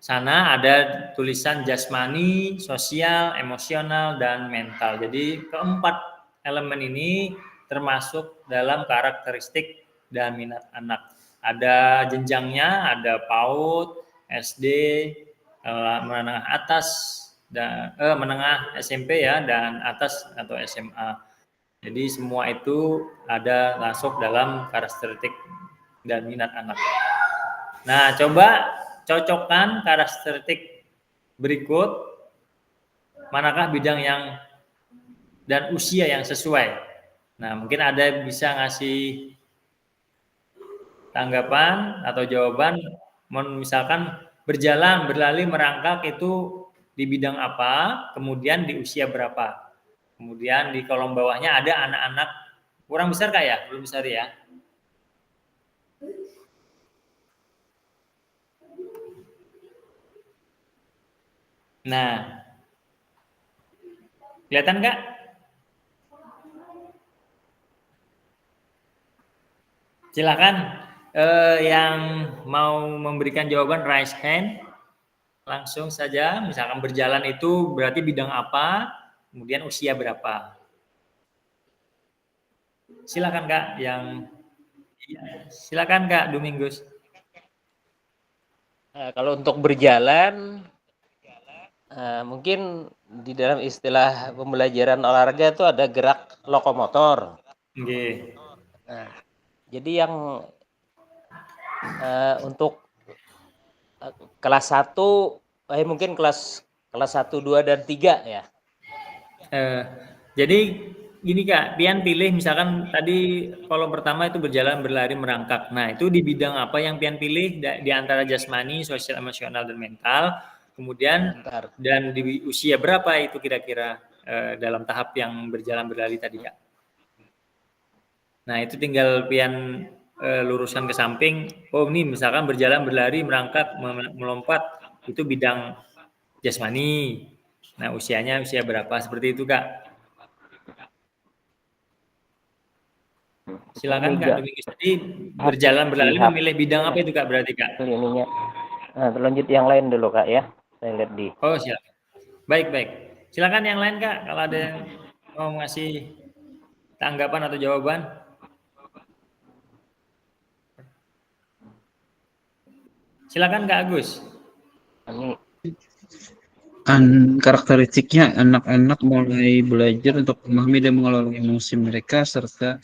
sana ada tulisan jasmani, sosial, emosional, dan mental. Jadi keempat elemen ini termasuk dalam karakteristik dan minat anak. Ada jenjangnya, ada PAUD, SD, menengah atas, dan menengah SMP ya, dan atas atau SMA. Jadi semua itu ada masuk dalam karakteristik dan minat anak. Nah, coba cocokkan karakteristik berikut, manakah bidang yang dan usia yang sesuai. Nah, mungkin ada bisa ngasih tanggapan atau jawaban, misalkan berjalan, berlari, merangkak itu di bidang apa, kemudian di usia berapa. Kemudian di kolom bawahnya ada anak-anak, kurang besar kah ya? Belum besar ya? Nah, kelihatan nggak? Silakan yang mau memberikan jawaban raise hand. langsung saja, misalkan berjalan itu berarti bidang apa, kemudian usia berapa. Silakan Kak, silakan Kak Domingus. Kalau untuk berjalan, mungkin di dalam istilah pembelajaran olahraga itu ada gerak lokomotor. Nggih. Nah, jadi yang untuk kelas 1, mungkin kelas 1, 2, dan 3 ya. Jadi gini Kak, Pian pilih misalkan tadi kolom pertama itu berjalan, berlari, merangkak. Nah, itu di bidang apa yang Pian pilih di antara jasmani, sosial, emosional, dan mental. Kemudian dan di usia berapa itu kira-kira dalam tahap yang berjalan, berlari tadi Kak. Nah, itu tinggal Pian luruskan ke samping. Oh, ini misalkan berjalan, berlari, merangkak, melompat, itu bidang jasmani. Nah, usianya usia berapa? Seperti itu Kak. Silakan Kak Domingus. Tadi berjalan, berlari, memilih bidang apa itu Kak berarti Kak? Ininya. Nah, lanjut yang lain dulu Kak ya. Saya lihat di. Oh, silakan. Baik. Silakan yang lain Kak, kalau ada yang mau ngasih tanggapan atau jawaban. Silakan Kak Agus. Karakteristiknya anak-anak mulai belajar untuk memahami dan mengelola emosi mereka serta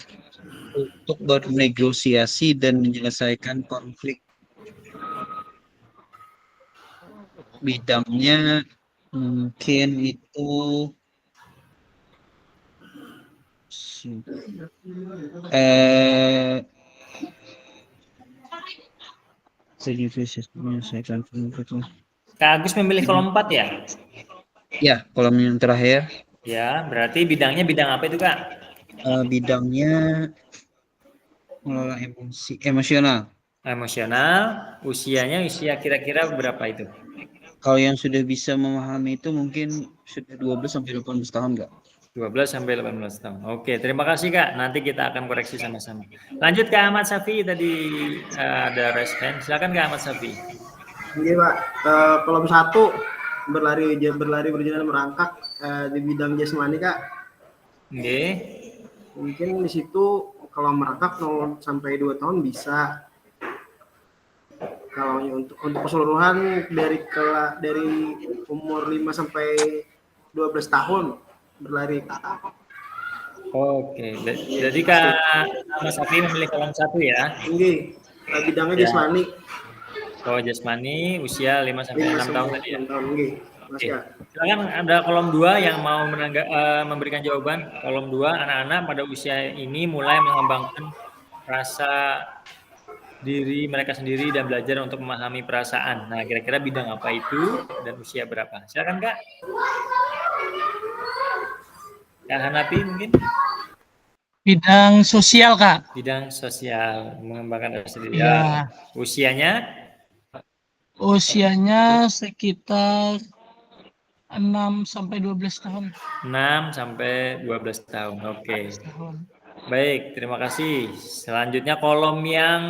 untuk bernegosiasi dan menyelesaikan konflik. Bidangnya mungkin itu menyelesaikan konflik. Kak Agus memilih kolom 4 ya? Ya, kolom yang terakhir. Ya, berarti bidangnya bidang apa itu Kak? Bidangnya mengelola emosional. Emosional, usianya usia kira-kira berapa itu? Kalau yang sudah bisa memahami itu mungkin sudah 12 sampai 18 tahun Kak? 12 sampai 18 tahun. Oke, terima kasih Kak. Nanti kita akan koreksi sama-sama. Lanjut Kak Ahmad Safi, tadi ada raise hand. Silakan Kak Ahmad Safi. Oke Pak, kolom 1 berlari, berjalan, merangkak di bidang jasmani Kak. Oke. Mungkin di situ kalau merangkak 0 sampai 2 tahun bisa. Kalau untuk keseluruhan dari umur 5 sampai 12 tahun berlari. Oke, jadi Kak Mas Safi memilih kolom 1 ya? Oke, bidangnya ya. jasmani. Oh, jasmani, usia 5 sampai 6 tahun tadi ya? Oke. Silakan ada kolom 2 yang mau memberikan jawaban. Kolom 2, anak-anak pada usia ini mulai mengembangkan rasa diri mereka sendiri dan belajar untuk memahami perasaan. Nah, kira-kira bidang apa itu dan usia berapa? Silakan Kak. Kak Hanapi mungkin? Bidang sosial Kak. Bidang sosial, mengembangkan rasa diri. Ya. Usianya sekitar 6 sampai 12 tahun. 6 sampai 12 tahun. Oke. Baik, terima kasih. Selanjutnya kolom yang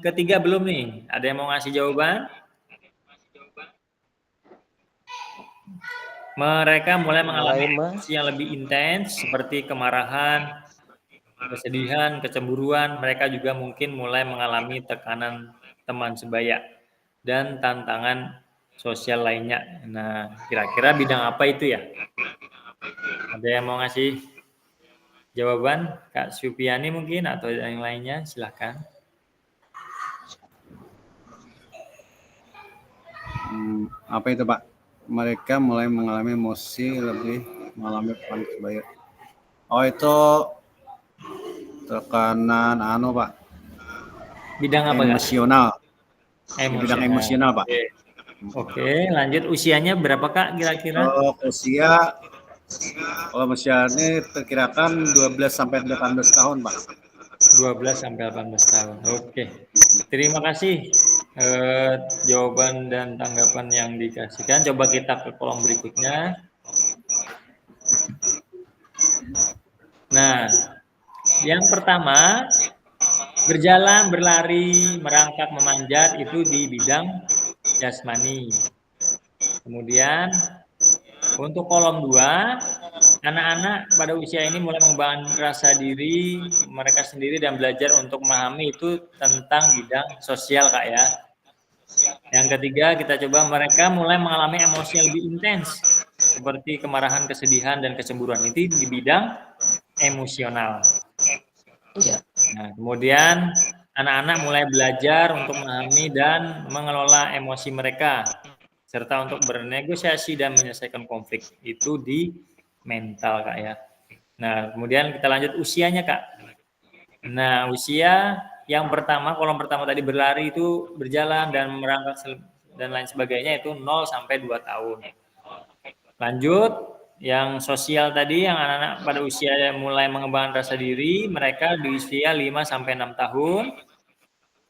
ketiga belum nih. Ada yang mau ngasih jawaban? Mereka mulai mengalami emosi yang lebih intens seperti kemarahan, kesedihan, kecemburuan. Mereka juga mungkin mulai mengalami tekanan teman sebaya dan tantangan sosial lainnya. Nah, kira-kira bidang apa itu ya? Ada yang mau ngasih jawaban? Kak Supiani mungkin atau yang lainnya? Silahkan. Apa itu Pak? Mereka mulai mengalami emosi lebih mengalami panik sebaya. Oh, itu tekanan Pak. Bidang apa emosional. Bidang emosional Pak. Oke, lanjut. Usianya berapa Kak kira-kira? Usia kalau ini perkirakan 12 sampai 18 tahun Pak. 12 sampai 18 tahun. Oke. Terima kasih jawaban dan tanggapan yang dikasihkan. Coba kita ke kolom berikutnya. Nah, yang pertama berjalan, berlari, merangkak, memanjat itu di bidang jasmani. Kemudian untuk kolom 2, anak-anak pada usia ini mulai mengembangkan rasa diri mereka sendiri dan belajar untuk memahami itu tentang bidang sosial, Kak ya. Yang ketiga, kita coba mereka mulai mengalami emosi yang lebih intens seperti kemarahan, kesedihan, dan kecemburuan. Itu di bidang emosional. Nah, kemudian anak-anak mulai belajar untuk memahami dan mengelola emosi mereka serta untuk bernegosiasi dan menyelesaikan konflik. Itu di mental, Kak ya. Nah, kemudian kita lanjut usianya, Kak. Nah, usia yang pertama, kolom pertama tadi berlari itu berjalan dan merangkak dan lain sebagainya itu 0 sampai 2 tahun. Lanjut, yang sosial tadi yang anak-anak pada usia mulai mengembangkan rasa diri, mereka di usia 5 sampai 6 tahun.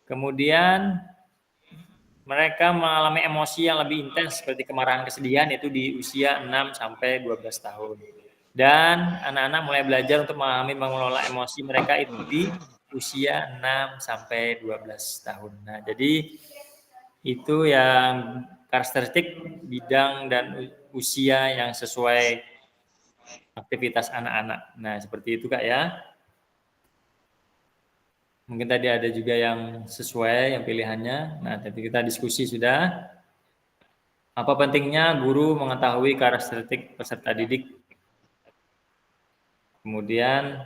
Kemudian mereka mengalami emosi yang lebih intens seperti kemarahan, kesedihan itu di usia 6 sampai 12 tahun. Dan anak-anak mulai belajar untuk memahami mengelola emosi mereka itu di usia 6 sampai 12 tahun. Nah, jadi itu yang karakteristik bidang dan usia yang sesuai aktivitas anak-anak. Nah, seperti itu, Kak ya. Mungkin tadi ada juga yang sesuai yang pilihannya. Nah, tadi kita diskusi sudah. Apa pentingnya guru mengetahui karakteristik peserta didik? Kemudian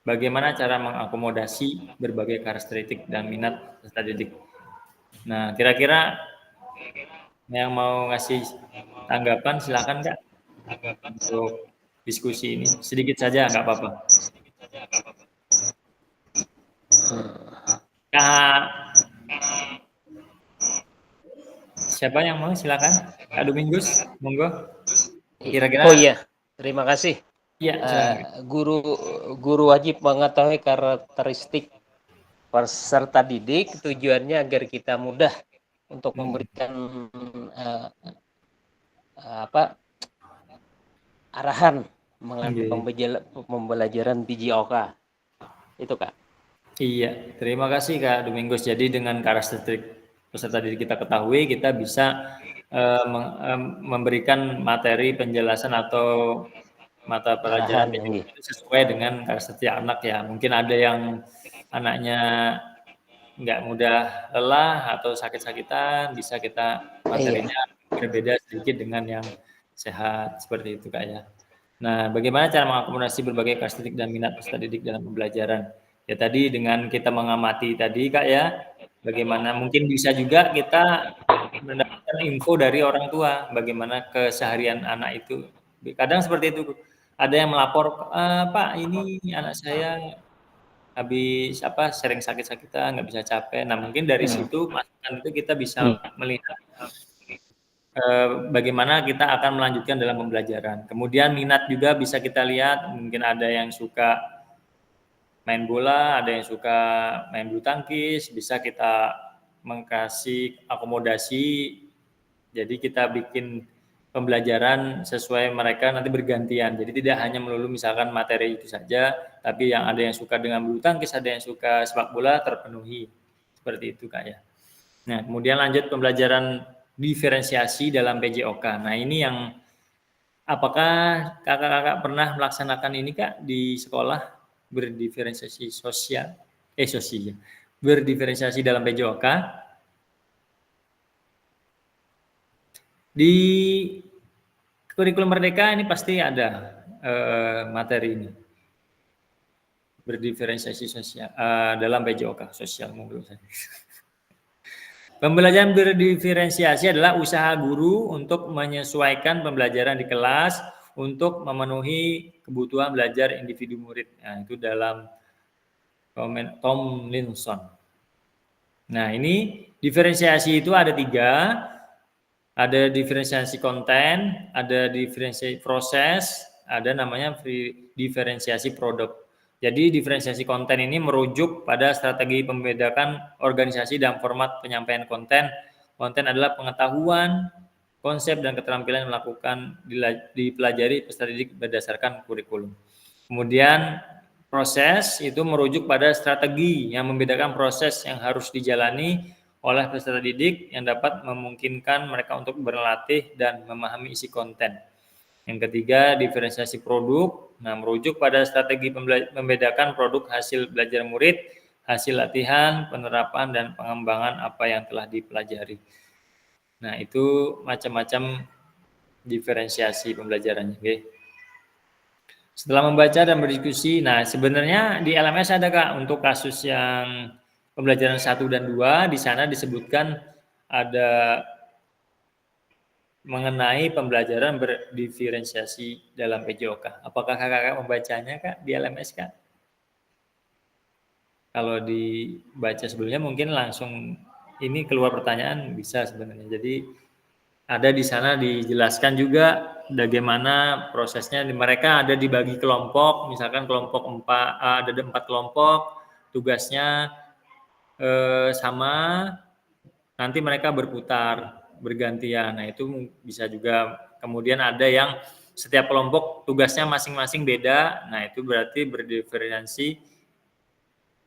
bagaimana cara mengakomodasi berbagai karakteristik dan minat peserta didik? Nah, kira-kira yang mau ngasih tanggapan silakan, Kak, untuk diskusi ini. Sedikit saja, nggak apa-apa. Kak, siapa yang mau silakan? Kak Domingus, monggo. Kira-kira. Oh iya, terima kasih. Iya, guru wajib mengetahui karakteristik peserta didik, tujuannya agar kita mudah untuk memberikan arahan mengenai pembelajaran PJOK. Itu, Kak. Iya, terima kasih Kak Domingus. Jadi dengan karakteristik peserta didik kita ketahui, kita bisa memberikan materi penjelasan atau mata pelajaran itu sesuai dengan karakteristik anak ya. Mungkin ada yang anaknya nggak mudah lelah atau sakit-sakitan, bisa kita materinya berbeda sedikit dengan yang sehat, seperti itu Kak ya. Nah, bagaimana cara mengakomodasi berbagai karakteristik dan minat peserta didik dalam pembelajaran? Ya tadi dengan kita mengamati tadi Kak ya, bagaimana mungkin bisa juga kita mendapatkan info dari orang tua, bagaimana keseharian anak itu. Kadang seperti itu, ada yang melapor, Pak ini anak saya habis sering sakit-sakitan, nggak bisa capek. Nah mungkin dari situ masukan itu kita bisa melihat bagaimana kita akan melanjutkan dalam pembelajaran. Kemudian minat juga bisa kita lihat, mungkin ada yang suka main bola, ada yang suka main bulu tangkis, bisa kita mengkasih akomodasi. Jadi kita bikin pembelajaran sesuai mereka nanti bergantian. Jadi tidak hanya melulu misalkan materi itu saja, tapi yang ada yang suka dengan bulu tangkis, ada yang suka sepak bola terpenuhi. Seperti itu Kak ya. Nah, kemudian lanjut pembelajaran diferensiasi dalam PJOK. Nah, ini yang apakah kakak-kakak pernah melaksanakan ini Kak di sekolah? Berdiferensiasi berdiferensiasi dalam PJOK. Di kurikulum Merdeka ini pasti ada materi ini berdiferensiasi sosial dalam PJOK sosial. Pembelajaran berdiferensiasi adalah usaha guru untuk menyesuaikan pembelajaran di kelas untuk memenuhi kebutuhan belajar individu murid. Nah, itu dalam Tomlinson. Nah, ini diferensiasi itu ada 3. Ada diferensiasi konten, ada diferensiasi proses, ada namanya diferensiasi produk. Jadi diferensiasi konten ini merujuk pada strategi membedakan organisasi dan format penyampaian konten. Konten adalah pengetahuan, konsep dan keterampilan melakukan dipelajari peserta didik berdasarkan kurikulum. Kemudian proses itu merujuk pada strategi yang membedakan proses yang harus dijalani oleh peserta didik yang dapat memungkinkan mereka untuk berlatih dan memahami isi konten. Yang ketiga, diferensiasi produk. Nah, merujuk pada strategi membedakan produk hasil belajar murid, hasil latihan, penerapan, dan pengembangan apa yang telah dipelajari. Nah, itu macam-macam diferensiasi pembelajarannya. Okay. Setelah membaca dan berdiskusi, nah sebenarnya di LMS ada Kak untuk kasus yang pembelajaran 1 dan 2, di sana disebutkan ada mengenai pembelajaran berdiferensiasi dalam PJOK. Apakah kakak membacanya Kak di LMS Kak? Kalau dibaca sebelumnya mungkin langsung ini keluar pertanyaan bisa sebenarnya. Jadi ada di sana dijelaskan juga bagaimana prosesnya. Mereka ada dibagi kelompok, misalkan kelompok 4, ada 4 kelompok, tugasnya sama, nanti mereka berputar, bergantian. Nah, itu bisa juga. Kemudian ada yang setiap kelompok tugasnya masing-masing beda. Nah, itu berarti berdiferensiasi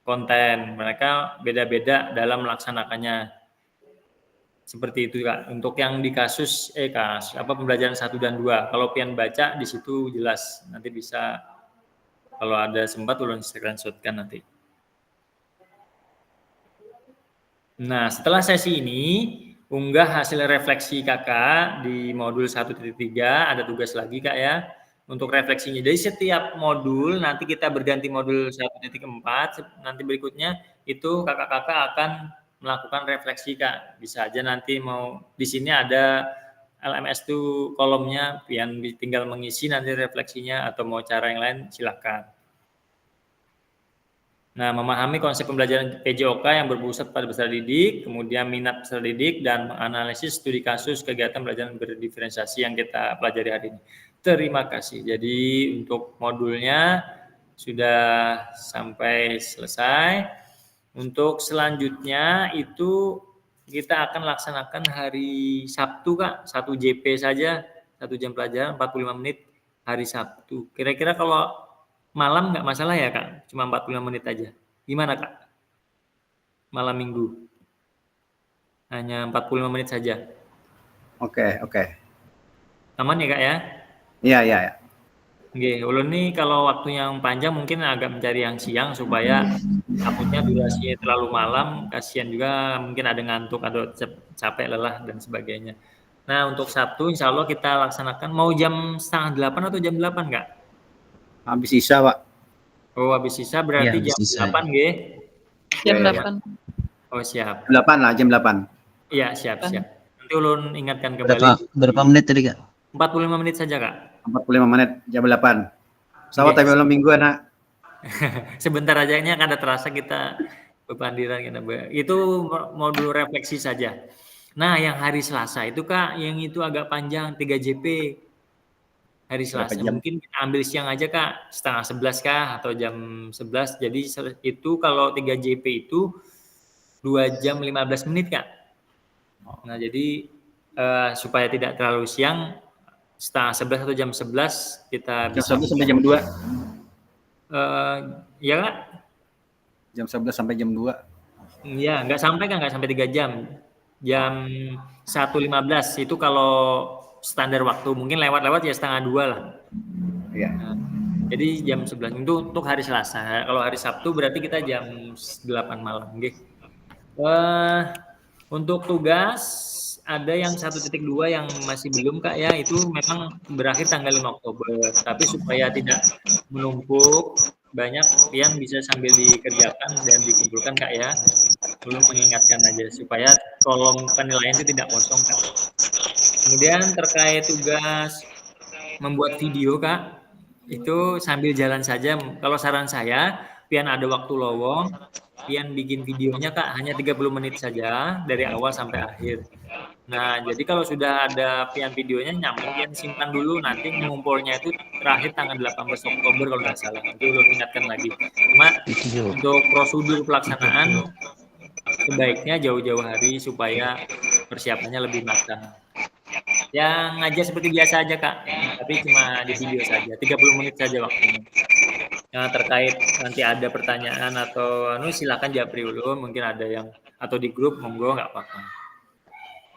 konten. Mereka beda-beda dalam melaksanakannya. Seperti itu Kak. Untuk yang di kasus pembelajaran 1 dan 2. Kalau pian baca di situ jelas. Nanti bisa kalau ada sempat ulun screenshotkan nanti. Nah, setelah sesi ini unggah hasil refleksi kakak di modul 1.3, ada tugas lagi Kak ya untuk refleksinya. Jadi setiap modul nanti kita berganti modul 1.4, nanti berikutnya itu kakak-kakak akan melakukan refleksi Kak. Bisa aja nanti mau di sini ada LMS tuh kolomnya, pian tinggal mengisi nanti refleksinya atau mau cara yang lain silakan. Nah, memahami konsep pembelajaran PJOK yang berpusat pada peserta didik, kemudian minat peserta didik, dan menganalisis studi kasus kegiatan pembelajaran berdiferensiasi yang kita pelajari hari ini. Terima kasih. Jadi untuk modulnya sudah sampai selesai. Untuk selanjutnya itu kita akan laksanakan hari Sabtu Kak, 1 JP saja, 1 jam pelajaran 45 menit hari Sabtu. Kira-kira kalau malam nggak masalah ya Kak, cuma 45 menit aja. Gimana Kak? Malam minggu. Hanya 45 menit saja. Oke. Aman ya Kak ya? Iya. Oke, ulun nih kalau waktu yang panjang mungkin agak mencari yang siang supaya takutnya durasinya terlalu malam, kasihan juga mungkin ada ngantuk atau capek, lelah dan sebagainya. Nah, untuk Sabtu insya Allah kita laksanakan mau jam 7:30 atau jam 8 Kak? Habis sisa Pak. Oh, habis sisa berarti Ya, jam sisa. 8 nggih? Jam Ya. 8. Oh, siap. 8 lah, jam 8. Iya, siap. Nanti ulun ingatkan kembali. Berapa menit tadi Kak? 45 menit saja Kak. 45 menit, jam 8. Sawat tapi malam minggu anak. Sebentar aja ini akan ada terasa kita bepandiran. Itu modul refleksi saja. Nah, yang hari Selasa itu Kak, yang itu agak panjang 3 JP. Hari Selasa mungkin kita ambil siang aja Kak, 10:30 kah atau jam 11. Jadi itu kalau 3 JP itu 2 jam 15 menit Kak. Nah, jadi supaya tidak terlalu siang, 10:30 atau jam 11 kita bisa. Jam 1 sampai jam 2. Ya Kak? Jam 11 sampai jam 2. Iya, nggak sampai 3 jam. Jam 1:15 itu kalau standar waktu, mungkin lewat-lewat ya 1:30 lah. Iya. Nah, jadi jam 11 itu untuk hari Selasa. Kalau hari Sabtu berarti kita jam 8 malam. Untuk tugas ada yang 1.2 yang masih belum Kak ya, itu memang berakhir tanggal 5 Oktober. Tapi supaya tidak menumpuk banyak, pian bisa sambil dikerjakan dan dikumpulkan Kak ya. Belum mengingatkan aja supaya kolom penilaian itu tidak kosong Kak. Kemudian terkait tugas membuat video Kak, itu sambil jalan saja. Kalau saran saya, pian ada waktu lowong, pian bikin videonya Kak, hanya 30 menit saja dari awal sampai akhir. Nah, jadi kalau sudah ada pian videonya nyambung, pian simpan dulu, nanti ngumpulnya itu terakhir tanggal 18 Oktober kalau nggak salah. Nanti udah ingatkan lagi. Cuma untuk prosedur pelaksanaan sebaiknya jauh-jauh hari supaya persiapannya lebih matang. Yang ngajar seperti biasa aja Kak, tapi cuma di video saja, 30 menit saja waktunya. Yang terkait nanti ada pertanyaan atau silakan japri ulun, mungkin ada yang atau di grup, monggo nggak apa-apa.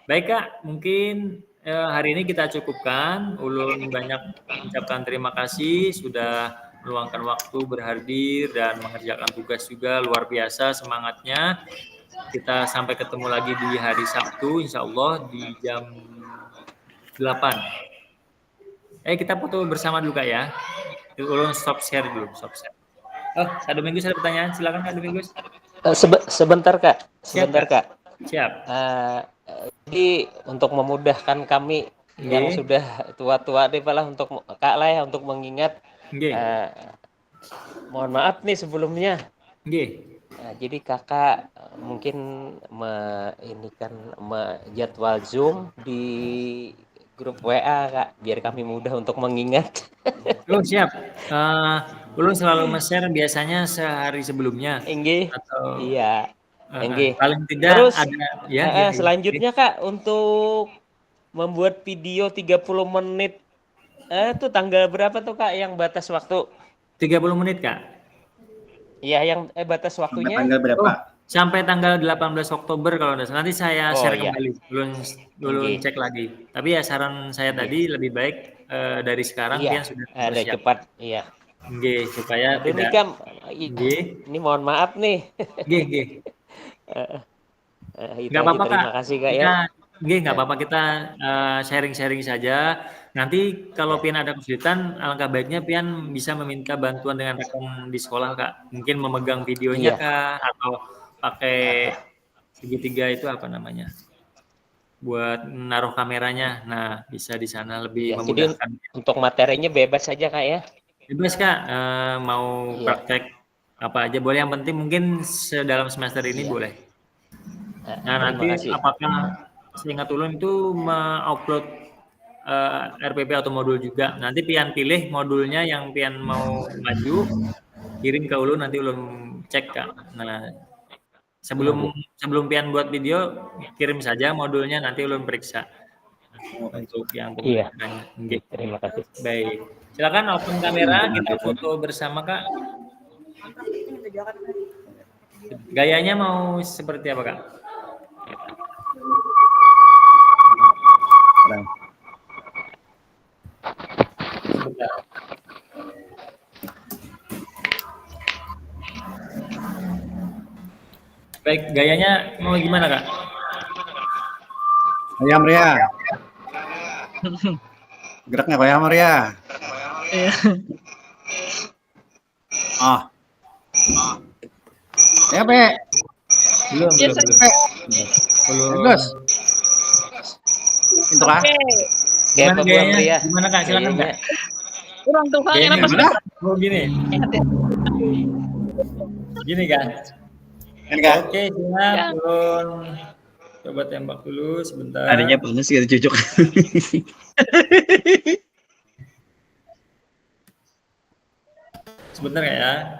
Baik Kak, mungkin hari ini kita cukupkan. Ulun banyak mengucapkan terima kasih sudah meluangkan waktu berhadir dan mengerjakan tugas juga, luar biasa semangatnya. Kita sampai ketemu lagi di hari Sabtu, insya Allah di jam 8. Kita foto bersama dulu Kak ya. Ulun stop share dulu, stop share. Oh, Kak Domingus ada pertanyaan, silakan Kak Domingus. Sebentar Kak, sebentar Kak. Siap. Jadi untuk memudahkan kami yang sudah tua-tua deh malah untuk Kak lah ya, untuk mengingat. Mohon maaf nih sebelumnya. Jadi kakak mungkin jadwal Zoom di grup WA Kak, biar kami mudah untuk mengingat. Oh siap. Ulun selalu share biasanya sehari sebelumnya. Atau iya. Paling tidak terus ada selanjutnya Kak, untuk membuat video 30 menit itu tanggal berapa tuh Kak yang batas waktu? 30 menit Kak? Iya, yang batas waktunya. Tanggal berapa? Sampai tanggal 18 Oktober kalau ada. Nanti saya share iya. kembali. Ulun cek lagi. Tapi ya saran saya tadi lebih baik dari sekarang Pian sudah ada cepat. Iya. Supaya tidak. Ini mohon maaf nih. Nggak apa-apa Kak. Terima kasih Kak ya. Nggak apa-apa, kita sharing-sharing saja. Nanti kalau Pian ada kesulitan, alangkah baiknya Pian bisa meminta bantuan dengan rekan di sekolah Kak. Mungkin memegang videonya Kak, atau pakai segitiga itu apa namanya? Buat naruh kameranya. Nah, bisa di sana lebih memudahkan. Jadi untuk materinya bebas saja Kak ya. Bebas Kak, mau praktek apa aja boleh, yang penting mungkin dalam semester ini boleh. Nah, nanti apakah seingat ulun itu upload RPP atau modul juga. Nanti Pian pilih modulnya yang Pian mau maju, kirim ke ulun, nanti ulun cek Kak. Nah, sebelum Pian buat video, kirim saja modulnya, nanti ulun periksa untuk yang pengurusannya. Terima kasih. Baik, silakan open kamera, kita foto bersama Kak. Gayanya mau seperti apa Kak? Baik, gayanya mau gimana Kak? Ayam Ria. Geraknya kayak Ayam Ria. Ya Pe. Belum. Bagus. Itu Kak. Gimana Kak? Silakan Kak. Kurang Tuhan, kenapa sih? Oh gini. Gini kan? Oke, siap. Coba tembak dulu sebentar. Adanya panas kita cucuk. Sebentar ya.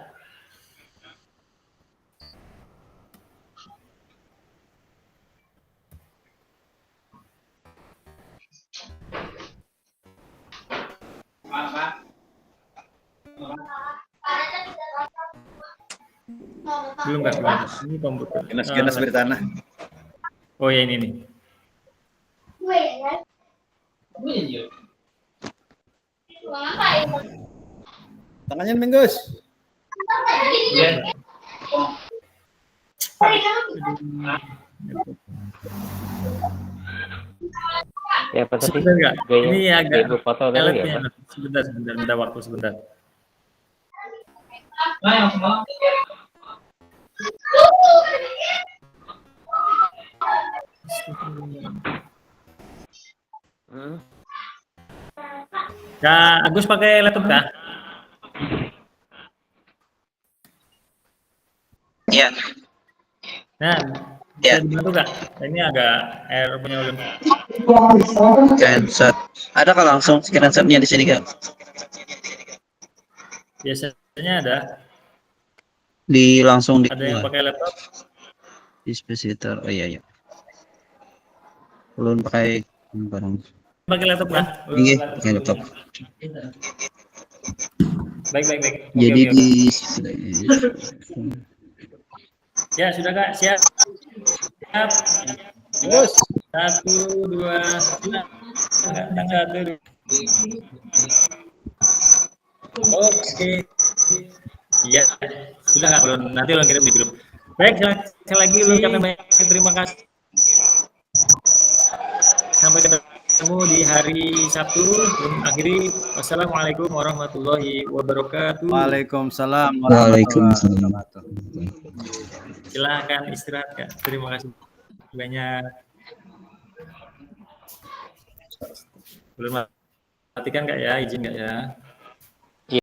Belum Kak, belum. Ini komputer. Ganas bertanah. Oh ya ini nih. Tangannya Minggus. Ya, apa tadi? Sebentar Kak. Ini agak foto tadi ya, Pak? Sebentar, minta waktu sebentar. Kak Agus pakai laptop Kak? Iya. Nah, ya. Dibantu Kak? Ini agak error punya ulun. Screenshot. Ada Kak langsung screenshotnya di sini Kak? Biasanya ada. Di langsung di. Ada yang pakai laptop? Dispositor. Oh iya. Belum pakai barang. Pakai laptop Kak? Iya, pakai laptop. Baik. Jadi oke. Ya sudah Kak, siap. Terus. 1, 2, silakan. 1, 2. Oke. Iya, sudah nggak belum? Nanti lo kirim di grup. Baik, sekali lagi lo kami banyak terima kasih. Sampai ketemu di hari Sabtu. Akhiri, wassalamualaikum warahmatullahi wabarakatuh. Waalaikumsalam warahmatullahi wabarakatuh. Silakan istirahat, Kak. Terima kasih banyak. Belum matikan Kak ya, izin Kak ya.